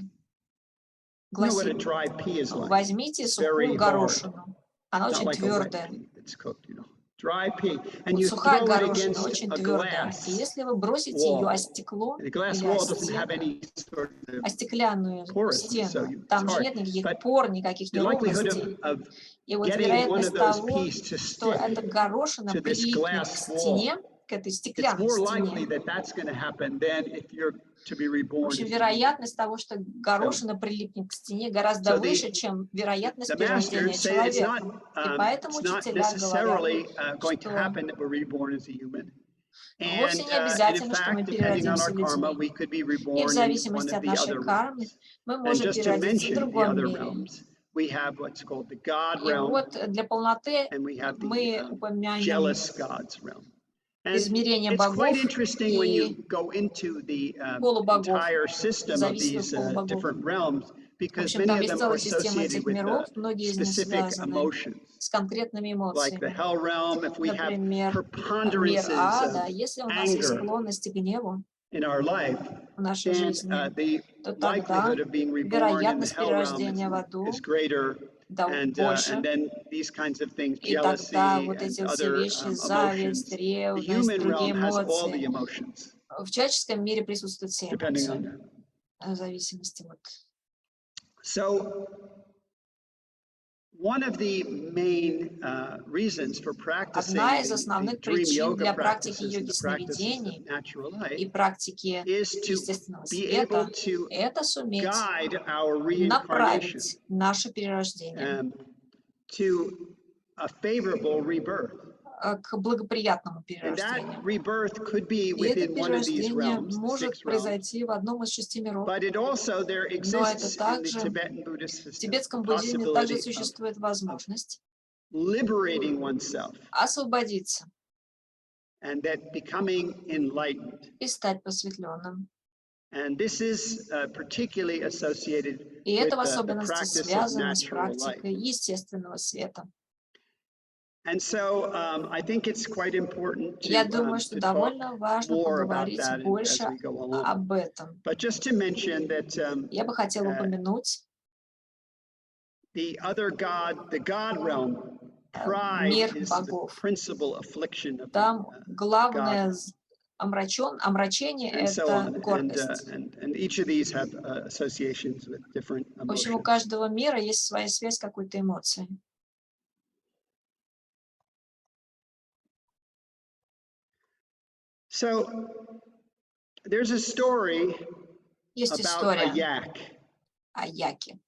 You know what a гласит: dry pea is like? возьмите It's сухую very hard. горошину. Она It's not очень like a wet твердая. pea that's cooked, Dry pea. And Вот you сухая throw it горошина against очень a твердая. И glass если вы бросите ее wall. о стекло And the glass или о wall doesn't have стену, any sort о of стеклянную porousness, so стену, it's там же hard. нет никаких But пор, никаких the likelihood неровностей. of И вот getting one of вероятность those того, peas to что stick эта горошина to this прилипнет к glass wall, стене, к этой it's стеклянной more likely стене. that that's going to happen than if you're to be В reborn общем, as a human. вероятность того, что горошина прилипнет к стене, гораздо So выше, чем вероятность the перерождения masters say it's человека. И поэтому not учителя говорят, necessarily going to что happen that we're reborn as a human. вовсе And не in обязательно, что мы fact, depending on переродимся our karma, людьми. we could be И в reborn in зависимости one of от the нашей other кармы realms. мы And можем just to переродиться в mention the другом other мире. realms, we have what's called the God И realm, вот для полноты and we have мы the упомянем jealous God's realm. And измерение it's quite богов interesting when и you go into the полубогов, entire system of завистливых these полубогов. different realms, В because общем, many там of есть them are целая система associated этих with миров, многие из них specific связаны emotions. с конкретными Like the эмоциями. hell realm, if we have Например, мир preponderances ада. of Если у нас есть anger склонность к гневу in our life, в нашей then жизни, the то тогда likelihood of being reborn in the вероятность hell realm перерождения в аду is greater. больше. And then these kinds of things, И jealousy тогда вот and эти все other вещи, зависть, emotions. The ревность, human другие realm has all the эмоции. emotions, В человеческом мире присутствуют все depending on эмоции, that. в зависимости от... So one of the main reasons for practicing Одна из the основных dream причин yoga для практики practices and йоги the practices сновидений of natural и life практики is to естественного be able света to – это суметь guide our reincarnation направить наше перерождение to a favorable rebirth. К благоприятному And that перерождению. rebirth could be И это within one of these перерождение realms, the может six realms. произойти в одном из 6 миров. But it also there Но это exists in the также Tibetan Buddhist в system тибетском the буддизме также possibility of существует возможность liberating oneself освободиться and that becoming enlightened. и стать просветленным. And this is particularly associated И with это в the особенности practice of связано с natural life. практикой естественного света. Я думаю, что довольно важно поговорить больше об этом. Я бы хотела упомянуть мир богов. Там главное омрачение — это гордость. В общем, у каждого мира есть своя связь с какой-то эмоцией. Есть история о яке.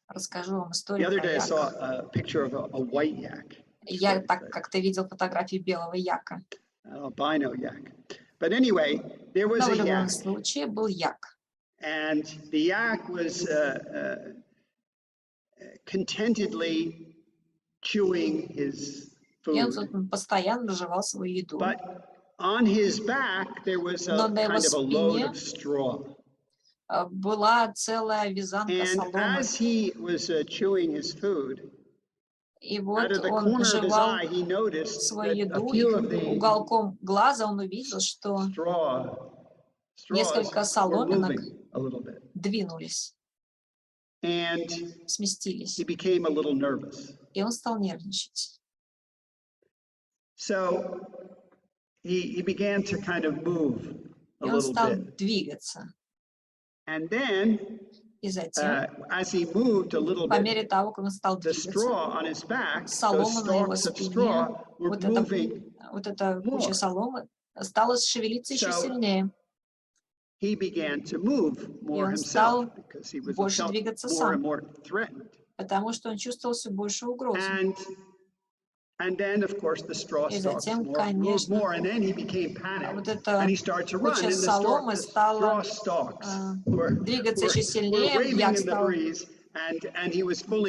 Расскажу вам историю про яка. Я так как-то видел фотографии белого яка. Но в любом случае был як. И он постоянно жевал свою еду. Но на его спине была целая вязанка соломы. И вот он жевал свою еду, и уголком глаза он увидел, что несколько соломинок двинулись, сместились. И он стал нервничать. И он стал двигаться. И затем, по мере того, как он стал двигаться, солома на его спине, вот эта куча соломы, стала шевелиться еще сильнее. И он стал больше двигаться сам, потому что он чувствовал все большую угрозу. И затем, конечно, вот эта куча соломы стала двигаться еще сильнее, як стал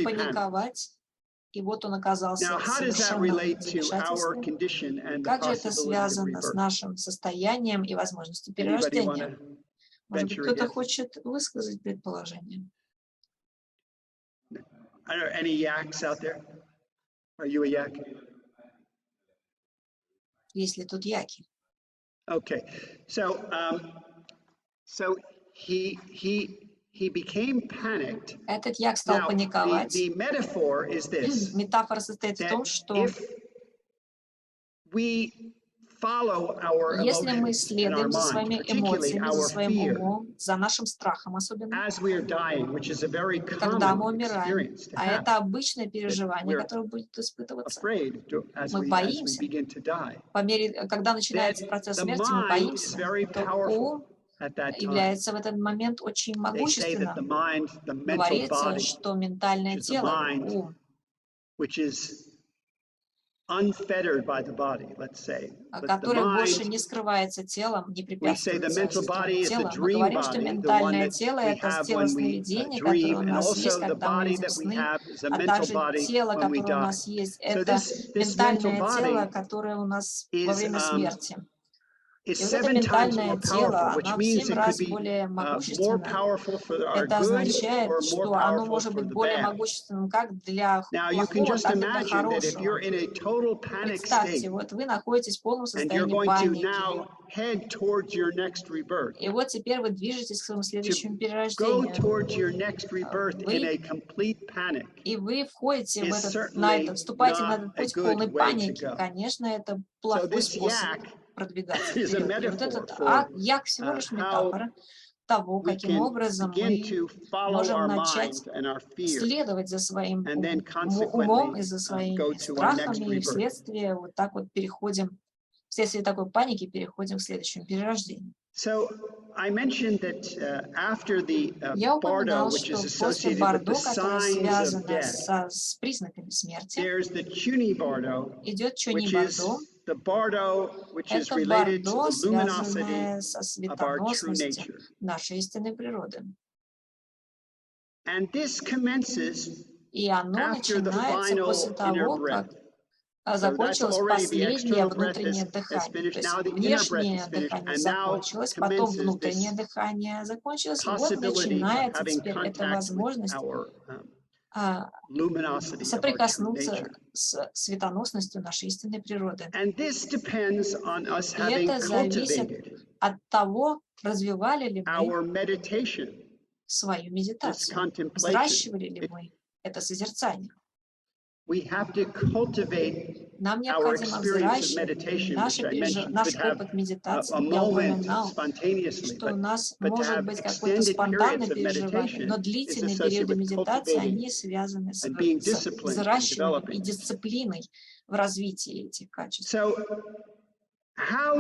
паниковать, и вот он оказался в совершенном замешательстве. Как же это связано с нашим состоянием и возможностью перерождения? Может быть, кто-то хочет высказать предположение? Есть ли тут яки? Okay, so he became panicked. Этот як стал паниковать. The metaphor is this. Метафора состоит в том, что если мы следуем за своими эмоциями, за своим умом, за нашим страхом особенно, когда мы умираем, а это обычное переживание, которое будет испытываться, мы боимся. По мере, когда начинается процесс смерти, мы боимся, то ум является в этот момент очень могущественным. Говорится, что ментальное тело, ум, который больше не скрывается телом, не препятствуется существованию тела. Мы говорим, что ментальное тело — это тело сновидения, которое у нас есть, когда мы видим сны, а также тело, которое у нас есть, это ментальное тело, которое у нас во время смерти. И вот это ментальное тело, оно в 7 раз более могущественное. Это означает, что оно может быть более могущественным как для плохого, так и для хорошего. Представьте, вот вы находитесь в полном состоянии паники. И вот теперь вы движетесь к своему следующему перерождению. И вы входите вступаете на этот путь полной паники. Конечно, это плохой способ продвигаться вперед. И вот этот як всего лишь метафора того, каким образом мы можем начать следовать за своим умом и за своими страхами, и вследствие вот так вот переходим, вследствие такой паники переходим к следующему перерождению. Я упоминал, что после Бардо, которое связано с признаками смерти, идет Чуни Бардо. Это Бардо, связанное со светоносностью нашей истинной природы. И оно начинается после того, как закончилось последнее внутреннее дыхание. То есть внешнее дыхание закончилось, потом внутреннее дыхание закончилось, и вот начинается теперь эта возможность соприкоснуться с светоносностью нашей истинной природы. И это зависит от того, развивали ли мы свою медитацию, взращивали ли мы это созерцание. Нам необходимо взращивать наш опыт медитации. Я упоминал, что у нас может быть какое-то спонтанное переживание, но длительные периоды медитации, они связаны с взращиванием и дисциплиной в развитии этих качеств. Как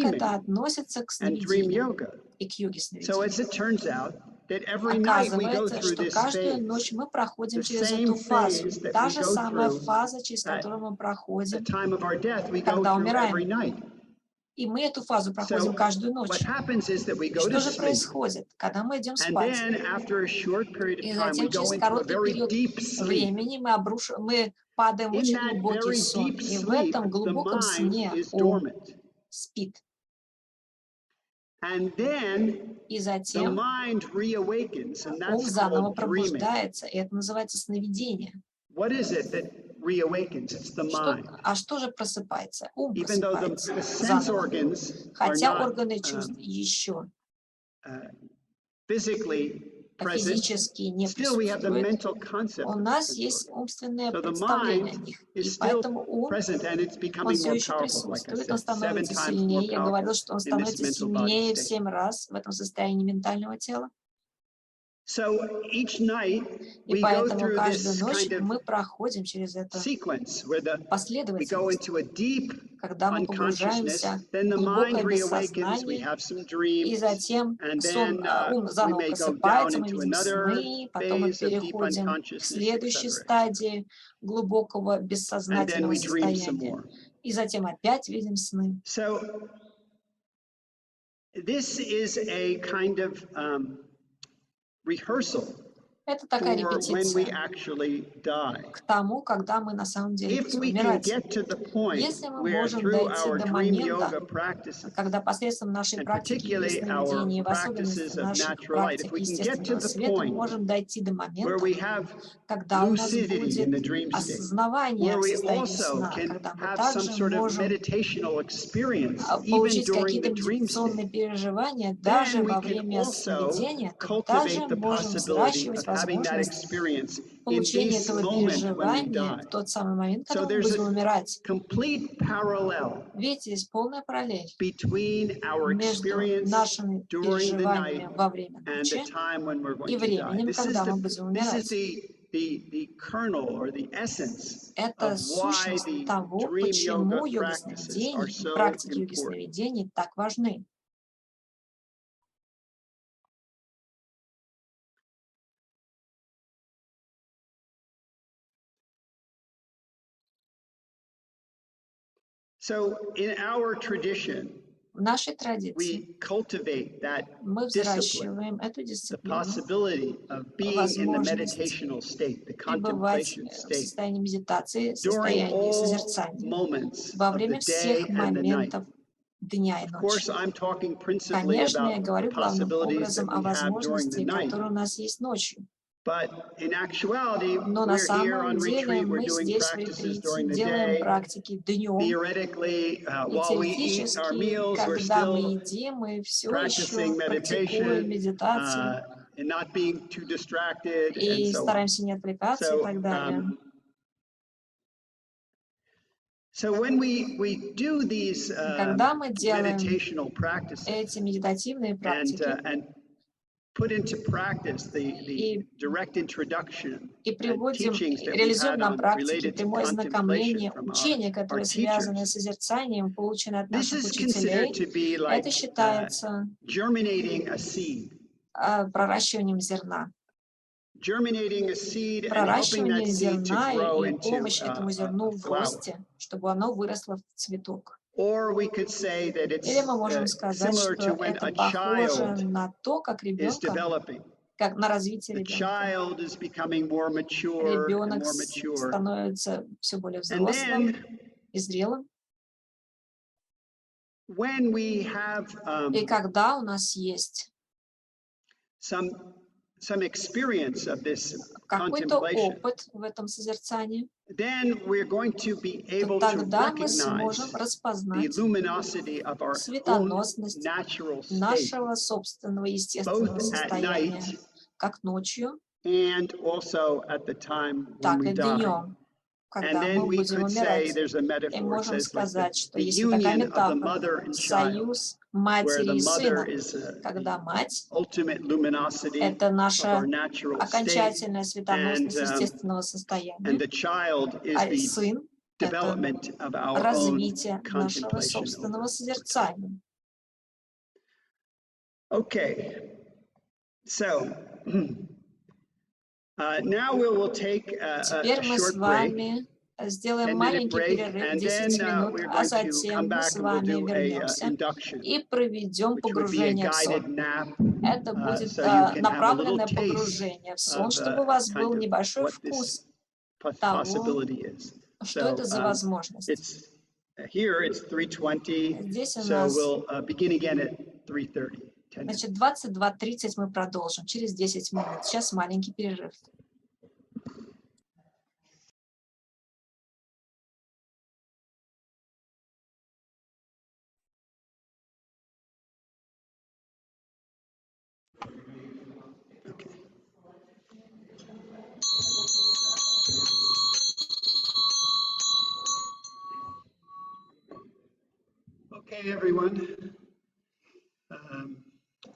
это относится к сновидению и к йоге сновидения? Оказывается, что каждую ночь мы проходим через эту фазу. Та же самая фаза, через которую мы проходим, когда умираем. И мы эту фазу проходим каждую ночь. Что же происходит, когда мы идем спать? И затем через короткий период времени мы падаем в очень глубокий сон. И в этом глубоком сне ум спит. И затем ум заново пробуждается, и это называется сновидение. А что же просыпается? Ум просыпается заново. Хотя органы чувств еще физически не присутствуют, у нас есть умственное представление о них. И поэтому ум, он все еще присутствует, он становится сильнее. Я говорил, что он становится сильнее в 7 раз в этом состоянии ментального тела. И поэтому каждую ночь мы проходим через эту последовательность, когда мы погружаемся в глубокое бессознание, и затем ум заново просыпается, мы видим сны, потом мы переходим к следующей стадии глубокого бессознательного состояния, и затем опять видим сны. Это такая репетиция к тому, когда мы на самом деле будем умирать. Если мы можем дойти до момента, когда посредством нашей практики сновидений, в особенности наших практик естественного света, мы можем дойти до момента, когда у нас будет осознавание в состоянии сна, когда мы также можем получить какие-то медитационные переживания даже во время сновидения, то также можем взращивать возможность получения этого переживания в тот самый момент, когда мы будем умирать. Видите, есть полная параллель между нашими переживаниями во время ночи и временем, когда мы будем умирать. Это сущность того, почему йога сновидений и практики йоги сновидений так важны. В нашей традиции мы взращиваем эту дисциплину, возможность пребывать в состоянии медитации, состоянии созерцания во время всех моментов дня и ночи. Конечно, я говорю главным образом о возможности, которые у нас есть ночью. Но на самом деле мы здесь в ретрите делаем практики днем, и теоретически, когда мы едим, мы все еще практикуем медитацию и стараемся не отвлекаться и так далее. Когда мы делаем эти медитативные практики, и приводим, реализуем на практике прямое знакомление, учения, которые связаны с созерцанием, полученные от наших учителей, это считается проращиванием зерна. Проращивание зерна и помощь этому зерну в росте, чтобы оно выросло в цветок. Или мы можем сказать, что это похоже на то, как ребенка как на развитие ребенка. Ребенок становится все более взрослым и зрелым. И когда у нас есть какой-то опыт в этом созерцании, то тогда мы сможем распознать светоносность нашего собственного естественного состояния, как ночью, так и днем, когда мы будем умирать. И можем сказать, что есть такая метафора — союз матери и сына, когда мать — это наша окончательная светоносность естественного состояния, а сын — это развитие нашего собственного созерцания. Теперь мы с вами сделаем маленький перерыв, 10 минут, а затем мы с вами вернемся и проведем погружение в сон. Это будет направленное погружение в сон, чтобы у вас был небольшой вкус того, что это за возможность. Здесь у нас, значит, 22:30 мы продолжим, через 10 минут. Сейчас маленький перерыв. Okay, everyone.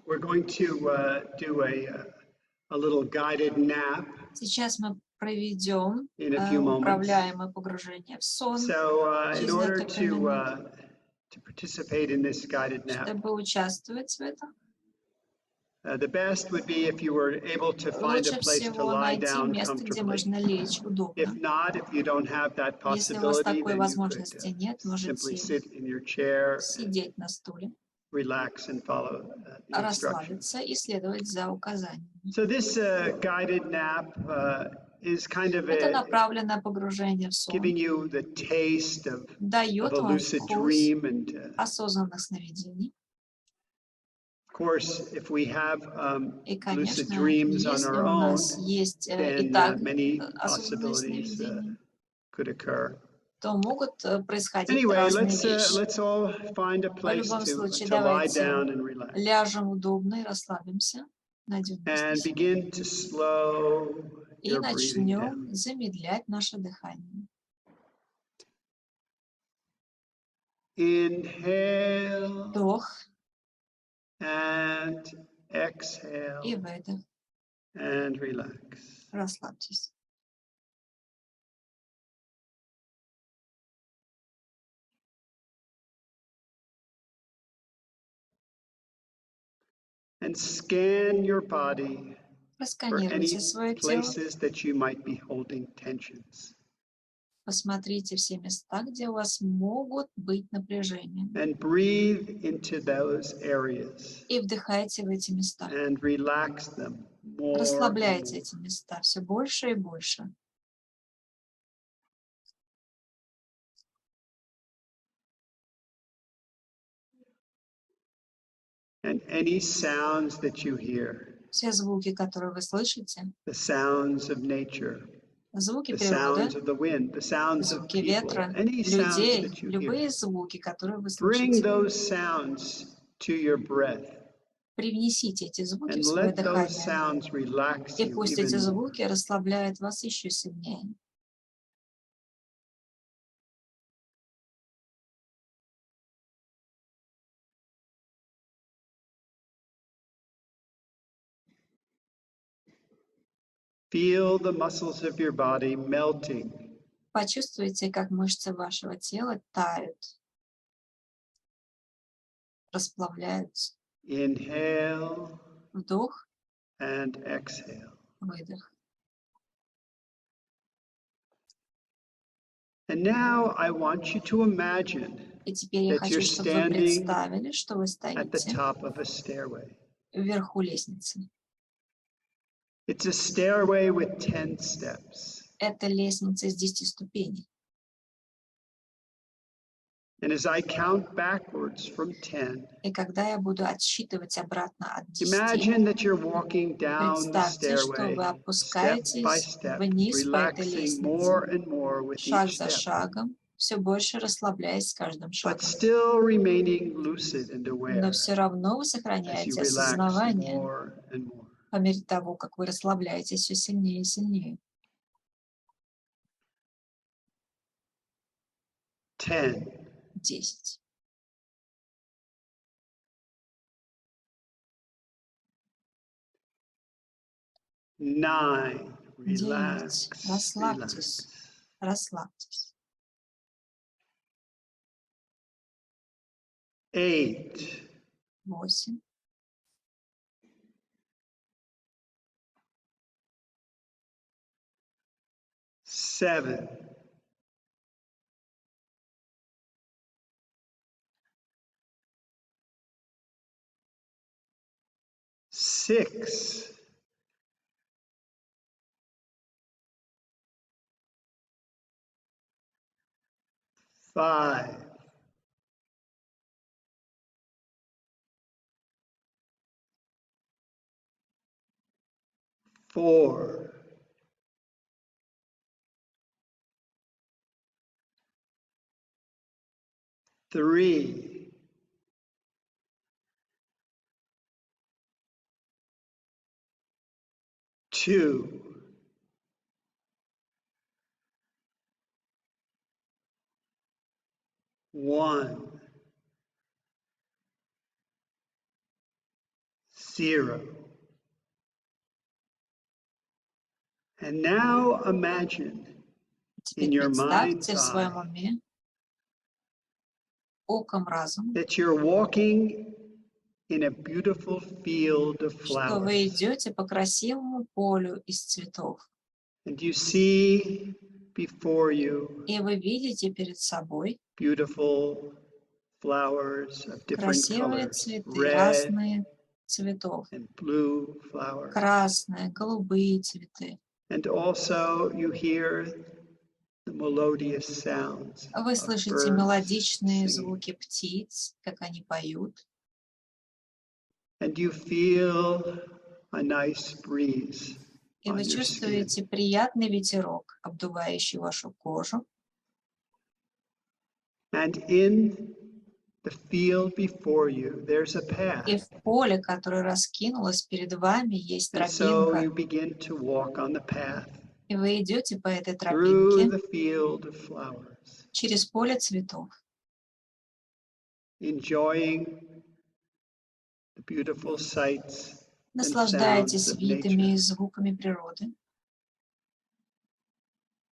We're going to do a little guided nap. Сейчас мы проведем управляемое погружение в сон. In order to participate in this guided nap, чтобы участвовать в этом, the best would be if you were able to find a place to lie down место, где можно лечь удобно. If not, if you don't have that Если у вас possibility, такой then возможности you нет, could можете simply sit in your chair, сидеть на стуле, relax and follow the instructions. расслабиться и следовать за указаниями. So this guided nap is kind of Это направленное погружение в сон, giving you the taste of дает a вам lucid вкус dream and осознанных сновидений. of course, if we have И, lucid конечно, dreams on если our у own, нас есть и then так many осознанные possibilities сновидения, could occur. то могут происходить Anyway, разные вещи. let's all find a В place любом случае, to lie давайте down and relax. ляжем удобно и расслабимся, найдем And место begin to slow и your breathing down. начнем замедлять наше дыхание. Inhale Вдох and exhale и выдох. and relax. Расслабьтесь. And scan your body for any Просканируйте свое тело. places that you might be holding tensions. Посмотрите все места, где у вас могут быть напряжения. And breathe into those areas И вдыхайте в эти места. and relax them more. Расслабляйте эти места все больше и больше. And any sounds that you hear, Все звуки, которые вы слышите, the sounds of nature, звуки the природы, sounds of the wind, the sounds of звуки people, ветра, any sounds людей, that you любые hear, звуки, которые вы bring слышите, those sounds to your breath привнесите эти звуки and в свое let those дыхание, sounds relax и you пусть эти even more. звуки расслабляют вас еще сильнее. Feel the muscles of your body melting. Почувствуйте, как мышцы вашего тела тают, расплавляются. Inhale Вдох, and exhale. выдох. And now I want you to imagine И теперь я that хочу, you're чтобы вы standing представили, что вы at the стоите top of a stairway. вверху лестницы. It's a stairway with 10 steps. Это лестница из 10 ступеней. And as I count backwards from 10, и когда я буду отсчитывать обратно от 10, imagine that you're walking down the представьте, что stairway, вы step by опускаетесь step, вниз по этой relaxing more лестнице, and more with шаг each за step, шагом, все больше расслабляясь с каждым but шагом. still remaining lucid and Но aware все равно вы as you сохраняете relax осознавание more and more. по мере того, как вы расслабляетесь все сильнее и сильнее. 10. 9. 9. Relax, Расслабьтесь. relax. Расслабьтесь. 8. 8. 7. 6. 5. 4. 3. 2. 1. 0. And now imagine in Теперь your mind's представьте в своем eye уме, оком разума, that you're walking in a beautiful field of что вы flowers. идете по красивому полю из цветов. And you see before you И вы видите перед собой beautiful flowers of different красивые colors, цветы, red разные цветов. and blue flowers. Красные, голубые цветы. And also you hear the melodious sounds Вы of слышите birds мелодичные singing. звуки птиц, как они поют. And you feel a nice breeze И on вы your skin. чувствуете приятный ветерок, обдувающий вашу кожу. And in the field before you, there's a path. И в поле, которое раскинулось перед вами, есть And so тропинка. you begin to walk on the path И вы идете по этой through тропинке the field of flowers, через поле цветов, enjoying the beautiful sights and наслаждаетесь sounds of видами и nature. звуками природы.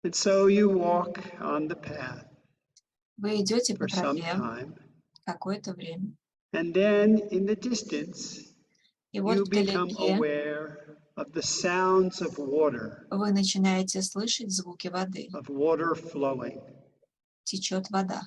And so you walk on the path Вы идете по for some тропе time, какое-то время. and then in the distance, И вот you become вдалеке aware of the sounds of water вы начинаете слышать звуки воды. flowing. Течет вода.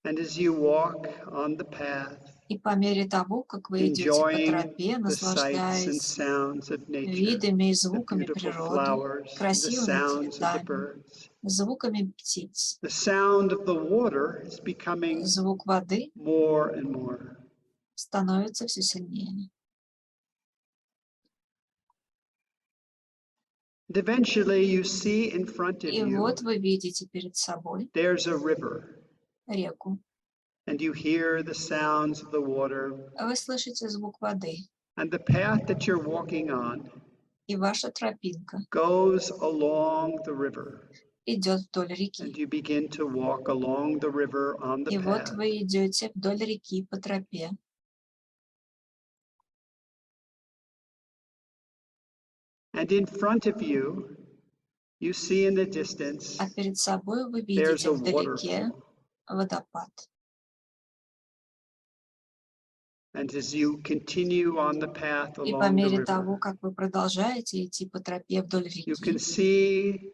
And as you walk on the path, И по мере того, как вы идете по enjoying тропе, the sights and наслаждаясь sounds of nature, видами и the звуками beautiful природы, flowers, the красивыми sounds of the цветами, birds, звуками птиц, the sound of the water is becoming звук воды more and more. становится все сильнее. And eventually you see in front of И you, вот вы видите перед собой there's a river, реку. and you hear the sounds of the water, Вы слышите звук воды, and the path that you're walking on и ваша тропинка goes along the river, идет вдоль and реки. you begin to walk along the river on the И вот path. вы идете вдоль реки по тропе. And in front of you, you see in the distance, А перед собой вы there's видите a вдалеке waterfall. водопад. And as you continue on the path И по along the мере того, river, как вы продолжаете идти по тропе вдоль you can реки, see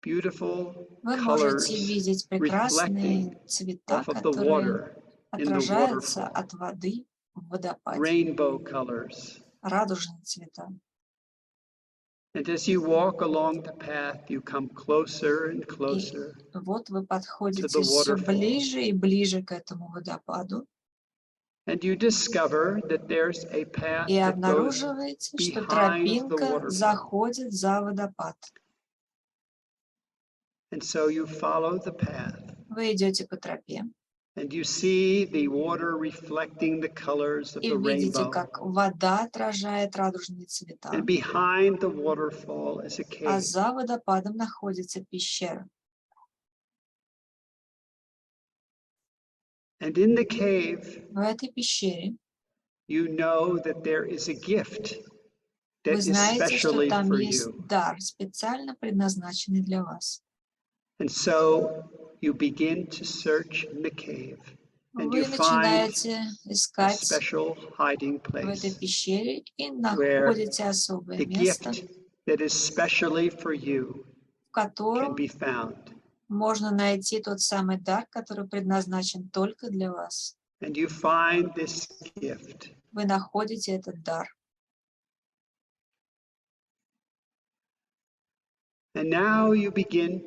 beautiful вы colors можете видеть reflecting прекрасные цвета, off of the которые water in the отражаются waterfall. от воды в водопаде. Rainbow colors. Радужные цвета. And as you walk along the path, you come closer and closer. И вот вы подходите все ближе и ближе к этому водопаду. And you discover that there's a path И that goes обнаруживаете, что тропинка заходит за водопад. And so you follow the path. Вы идете по тропе. And you see the water reflecting the colors of И the видите, rainbow. как вода отражает радужные цвета. And behind the waterfall is a А cave. за водопадом находится пещера. And in the cave, В этой пещере you know that there is a gift that вы is знаете, что specially там for есть you. дар, специально предназначенный для вас. And so you begin to search in the cave. And you Вы find начинаете a искать special hiding в этой place пещере и where находите особое the место, gift that is specially for you в котором can be found. можно найти тот самый дар, который предназначен только для вас. And you find this gift. Вы находите этот дар. And now you begin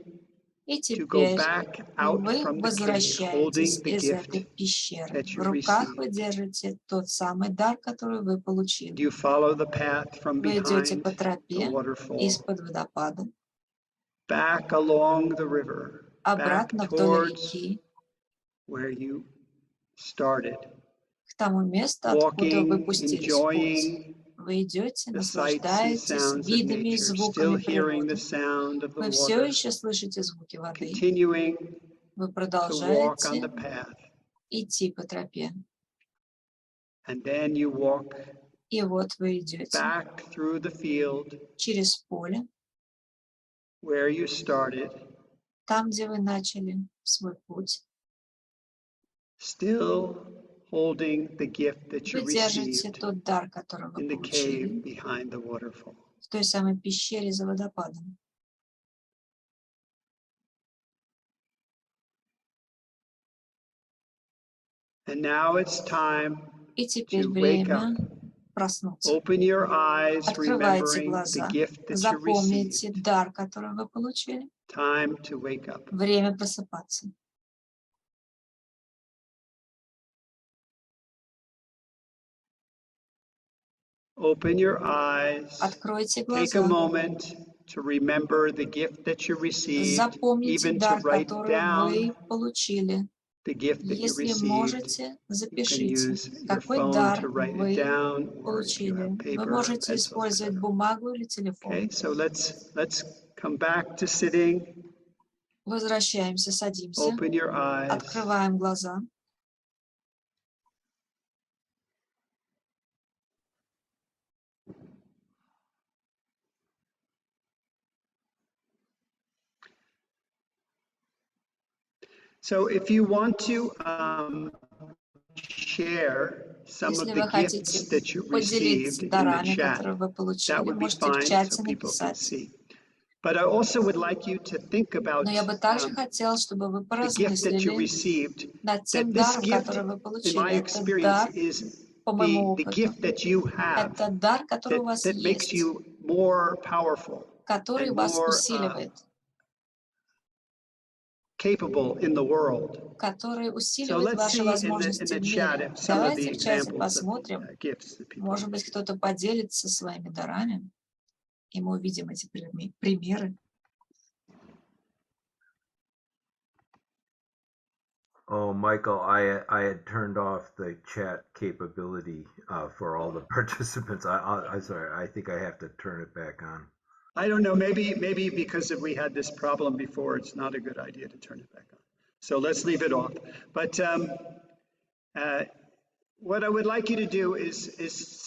И to go теперь back out вы from the cave, возвращаетесь holding the из этой gift пещеры. that В you руках вы received. держите тот самый дар, который вы получили. You follow the path from Вы идете behind по the тропе waterfall, из-под водопада, back along the river, back обратно вдоль towards реки, where you started, к тому месту, откуда вы walking, пустились в путь. enjoying Вы идете, the sights and наслаждаетесь sounds of видами и nature, звуками still hearing the природы. sound of the Вы все water, еще слышите звуки воды. continuing Вы to walk on продолжаете the path. идти по тропе. And then you walk И вот вы идете back through the field через поле, where you started, там, где вы начали свой путь. still holding the gift that you Вы держите received тот дар, который вы in the получили cave behind the waterfall. в той самой пещере за водопадом. And now it's time И теперь to wake время up. проснуться. Open your eyes, Открывайте remembering the глаза. gift that you Запомните received. дар, который вы получили. Time to wake up. Время просыпаться. Open your eyes. Откройте Take a глаза. moment to remember the gift that you received, Запомните even to дар, write который down вы получили. the gift that you Если received. можете, You can запишите, use your какой phone дар to write вы it down, or if you получили. have Вы paper, можете pencil, использовать etc. бумагу или телефон. Okay, so let's come back to sitting. Возвращаемся, садимся, Open your eyes. открываем глаза. So if you want to share some of Если the вы хотите gifts that you поделиться received in the дарами, chat, которые вы that получили, would be можете в fine so чате people can написать. see. But I also would like you to think about Но я бы также хотела, чтобы вы the gift that you поразмыслили received, над that тем this даром, gift, который вы in получили. my Это experience, дар, is по моему the опыту, gift that you have это дар, который у вас that makes есть, you more powerful который and вас more усиливает, capable in the world. который So усиливает let's ваши see in возможности the в chat мире. if some of the Давайте в чате examples of посмотрим. the gifts that people Может быть, кто-то поделится своими дарами, и мы увидим эти примеры. Oh, Michael, I had turned off the chat capability for all the participants. I'm sorry. I think I have to turn it back on. I don't know, maybe because we had this problem before, it's not a good idea to turn it back on. So let's leave it off. But what I would like you to do is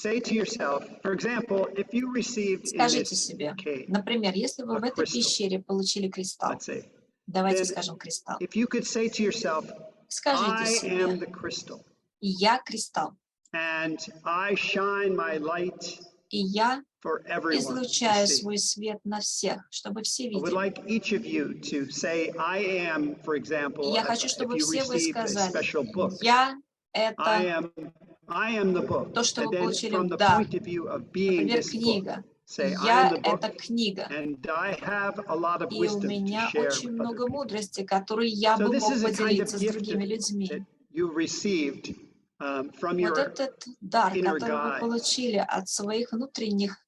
say to yourself, for example, if you received in Скажите this себе, cave, например, если вы в этой crystal, пещере получили кристалл, let's say, давайте then скажем кристалл. if you could say to yourself, Скажите I am себе, the crystal, я кристалл, and I shine my light и я for everyone to излучаю see. свой свет на всех, чтобы все I would видели. like each of you to say, I am, for example, Я хочу, if чтобы you все вы received a сказали, special book, я I это am То, что вы получили в дар. Например, книга. Я — это книга. И у меня очень много мудрости, которой я бы мог поделиться с другими людьми. Вот этот дар, который вы получили от своих внутренних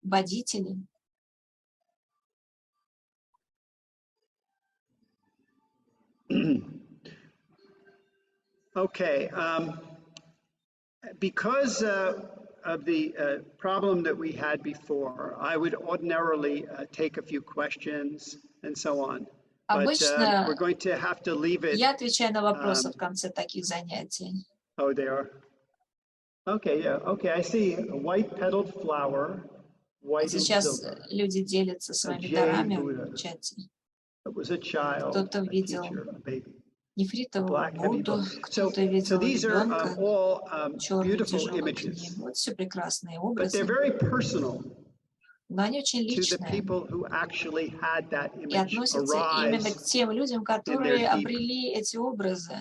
водителей. Okay, because of the problem that we had before, I would ordinarily take a few questions and so on. Обычно we're going to have to leave it. Я отвечаю на вопросы в конце таких занятий. Oh, they are. Okay, yeah. Okay, I see a white petaled flower, white and Сейчас silver. люди делятся своими дарами в чате. It was a child, Кто-то a видел teacher, a baby. нефритового Будду, кто-то видел ребенка, черный тяжелый книгу. Вот все прекрасные образы. Но они очень личные и относятся именно к тем людям, которые обрели эти образы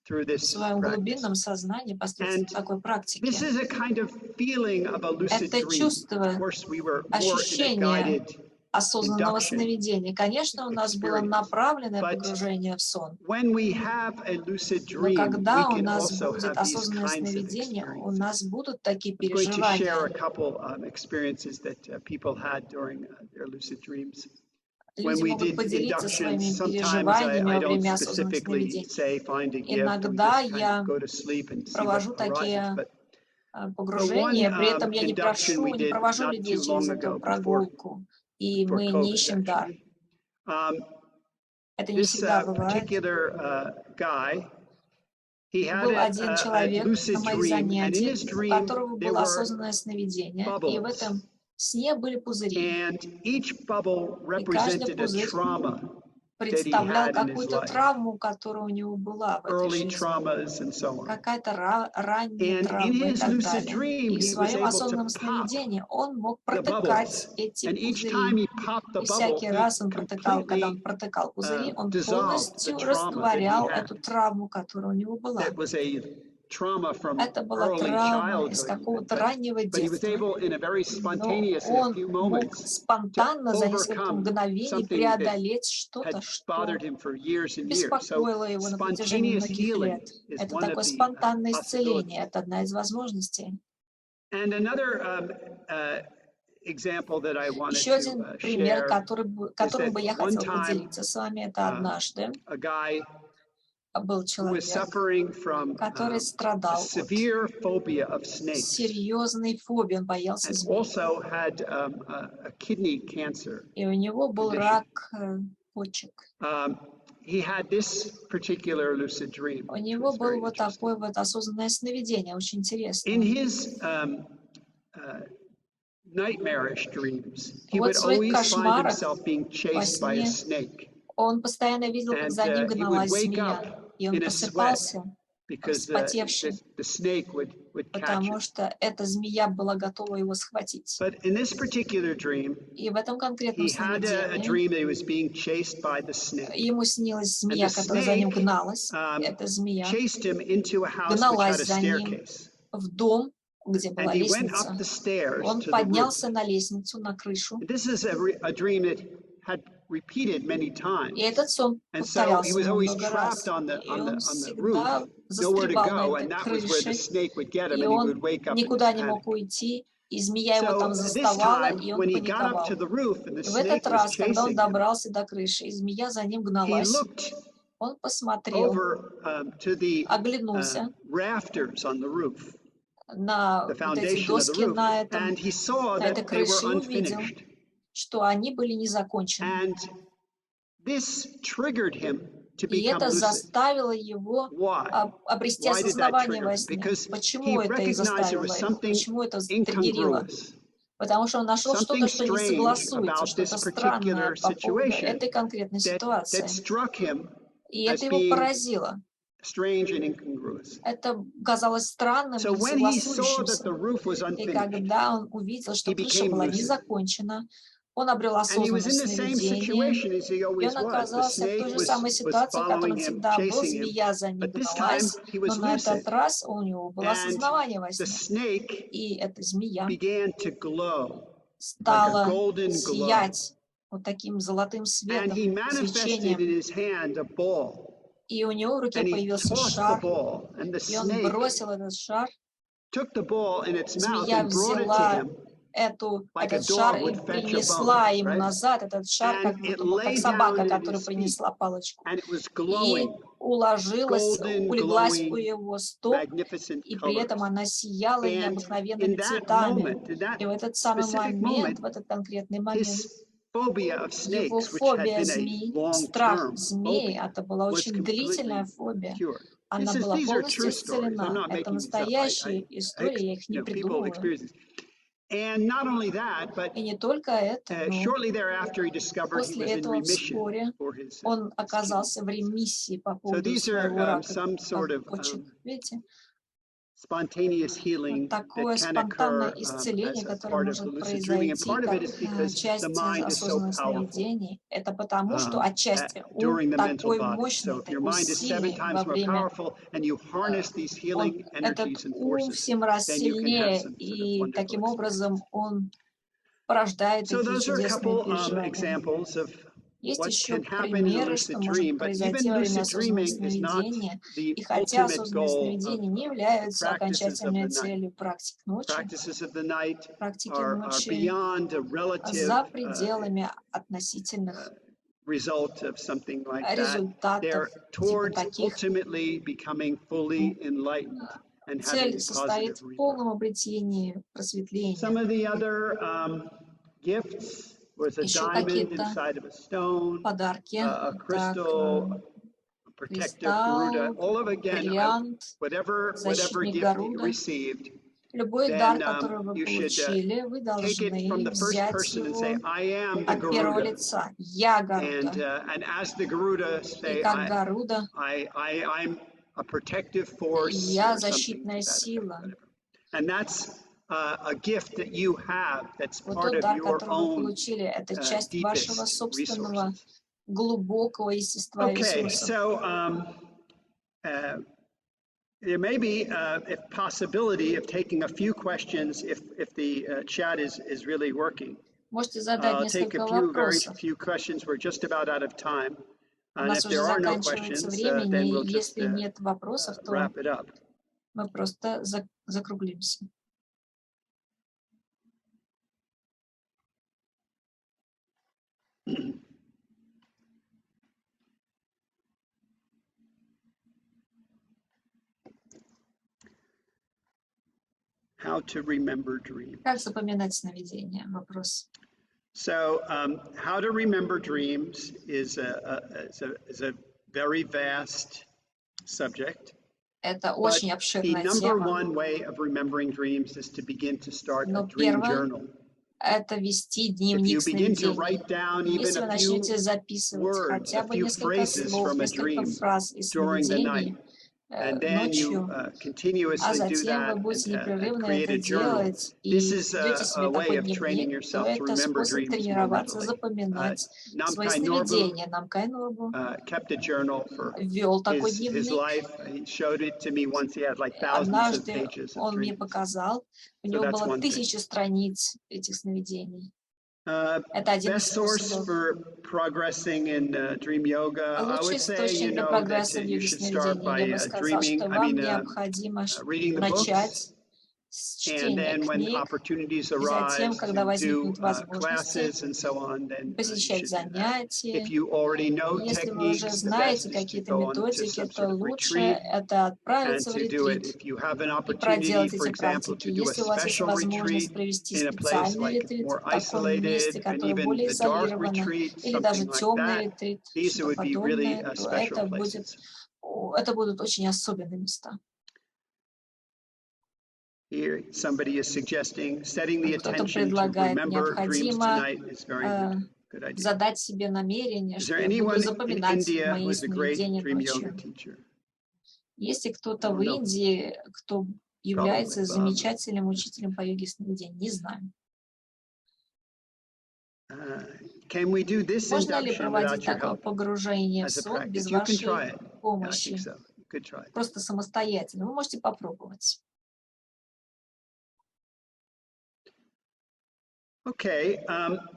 в своем глубинном сознании посредством такой практики. Это чувство, ощущение осознанного сновидения. Конечно, у нас было направленное погружение в сон. Но когда у нас будет осознанное сновидение, у нас будут такие переживания. Люди могут поделиться своими переживаниями во время осознанных сновидений. Иногда я провожу такие погружения, при этом я не провожу людей через эту прогулку. И мы не ищем дар. Это не всегда бывает. Был один человек на моих занятиях, у которого было осознанное сновидение, и в этом сне были пузыри. И каждый пузырь представлял какую-то травму, которая у него была в этой жизни. Какая-то ранняя травма и так далее. И в своем осознанном сновидении он мог протыкать эти пузыри. И всякий раз он протыкал, когда он протыкал пузыри, он полностью растворял эту травму, которая у него была. Это была травма из какого-то раннего детства. Но он мог спонтанно за несколько мгновений преодолеть что-то, что беспокоило его на протяжении многих лет. Это такое спонтанное исцеление. Это одна из возможностей. Еще один пример, которым бы я хотел поделиться с вами, это однажды был человек, который страдал от серьезной фобии, он боялся змей. И у него был рак почек. У него было вот такое вот осознанное сновидение, очень интересное. Вот в своих кошмарах во сне он постоянно видел, как за ним гналась змея, и он просыпался вспотевший, потому что эта змея была готова его схватить. И в этом конкретном сновидении ему снилась змея, которая за ним гналась. Эта змея гналась за ним в дом, где была лестница. Он поднялся на лестницу, на крышу. И этот сон повторялся много раз. И он всегда застревал на этой крыше, и он никуда не мог уйти, и змея его там заставала, и он паниковал. В этот раз, когда он добрался до крыши, и змея за ним гналась, он посмотрел, оглянулся на вот эти доски на этой крыше и увидел, что они были не закончены. И это заставило его обрести осознавание во сне. Почему это и заставило его? Почему это триггерило? Потому что он нашел что-то, что не согласуется, что-то странное по поводу этой конкретной ситуации. И это его поразило. Это казалось странным и несогласующимся. И когда он увидел, что крыша была не закончена, Он обрел осознанность сновидения, и он оказался в той же самой ситуации, в которой он всегда был, змея за ним гналась, но на этот раз у него было осознавание во сне, и эта змея стала сиять вот таким золотым светом, свечением, и у него в руке появился шар, и он бросил этот шар, змея взяла этот шар и принесла ему назад этот шар, как будто бы как собака, которая принесла палочку, и улеглась у его стоп, и при этом она сияла необыкновенными цветами. И в этот самый момент, в этот конкретный момент, его фобия змей, страх змей, это была очень длительная фобия. Она была полностью исцелена. Это настоящая история, я их не придумываю. И не только это, но после этого вскоре он оказался в ремиссии по поводу своего рака почек. Видите? Такое спонтанное исцеление, которое может произойти как часть осознанных сновидений, это потому, что отчасти ум такой мощный, такой сильный во время, этот ум в 7 раз сильнее, и таким образом он порождает такие чудесные переживания. Есть еще примеры, что может произойти во время осознанного сновидения, и хотя осознанные сновидения не являются окончательной целью практик ночи, за пределами относительных результатов, типа таких, цель состоит в полном обретении просветления. Еще какие-то подарки, так, кристалл, бриллиант, защитник Гаруда. Любой дар, который вы получили, вы должны взять его от первого лица. Я Гаруда. И как Гаруда, я защитная сила. Вот тот дар, который вы получили, это часть вашего собственного глубокого естества и ресурсов. There may be a possibility of taking a few questions if the chat is really working. Можете задать несколько вопросов. У нас уже заканчивается время, и если нет вопросов, то мы просто закруглимся. How to remember dreams. Как запоминать сновидения? Вопрос. So, how to remember dreams is a very vast subject. Это очень обширная тема. Но первое — это вести дневник сновидений. Если вы начнете записывать хотя бы несколько слов, несколько фраз из сновидений ночью, а затем вы будете непрерывно это делать и ведете себе такой дневник, то это способ тренироваться, запоминать свои сновидения. Нам Кайнурбу вел такой дневник. Однажды он мне показал, у него было 1000 страниц этих сновидений. Это один из способов. Лучший источник для прогресса в йоге сновидений. Я бы сказал, что вам необходимо начать с чтения книг, и затем, когда возникнут возможности, посещать занятия. Если вы уже знаете какие-то методики, то лучше это отправиться в ретрит и проделать эти практики. Если у вас есть возможность провести специальный ретрит в таком месте, которое более изолировано, или даже темный ретрит, что-то подобное, то это будут очень особенные места. Кто-то предлагает, необходимо задать себе намерение, что я буду запоминать мои сновидения ночью. Есть ли кто-то в Индии, кто является замечательным учителем по йоге сновидений? Не знаю. Can we do this Можно ли induction проводить without your такое help погружение в as a сон без practice? You can try вашей it. Yeah, I помощи? think so. You could try it. Просто самостоятельно. Вы можете попробовать. Okay,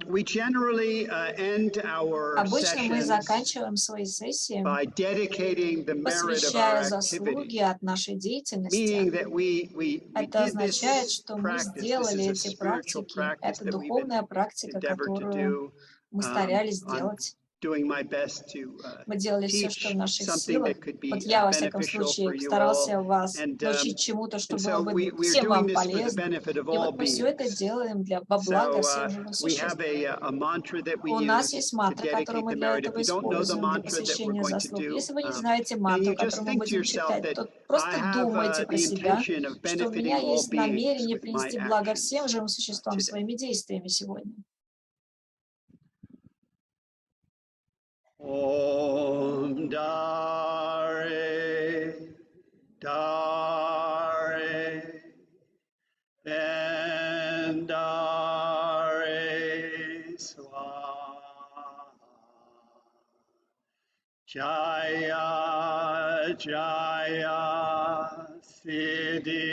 we generally end our Обычно мы sessions заканчиваем свои сессии, by dedicating the merit of our посвящая заслуги activity, от нашей деятельности. meaning that we Это did означает, this что мы practice. This сделали is a эти spiritual практики. practice Это that we've духовная практика, endeavored to которую do. мы старались I'm сделать. doing my best to Мы делали все, что в teach наших something силах. that could Вот be я, во всяком beneficial for случае, you старался all. вас And научить чему-то, что было so бы we're всем doing вам this for the полезно. benefit of И all вот мы все это beings. делаем во благо So всех живых we существ. have a mantra that we У нас use есть to мантра, которую dedicate мы the для merit. этого If you don't know the используем для mantra that we're посвящения going to заслуг. do, Если вы не знаете then мантру, you just которую мы think to будем yourself читать, that то I просто have думайте про the себя, intention of что у меня benefiting all есть beings намерение with my принести благо всем actions живым существам today. своими действиями сегодня. Om Dare Dare Dare Swaha Jaya Jaya Siddhi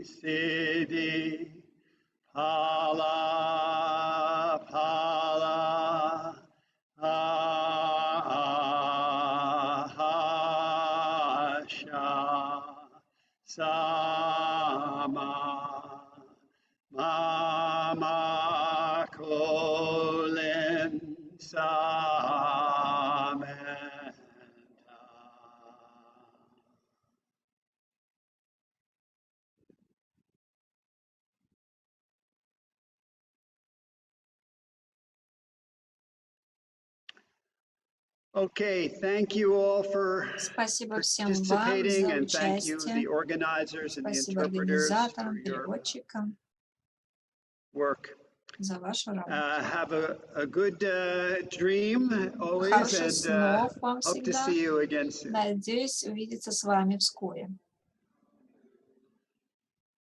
Siddhi Phala Phala Ahasha Sama Mama Kolin Samanta. Okay, thank you all for Спасибо всем вам participating, за and thank you, участие. the organizers and the Спасибо interpreters, for организаторам, your переводчикам work. за вашу работу. Have a good dream always, Хороших and снов вам hope to всегда. see you again soon. Надеюсь увидеться с вами вскоре.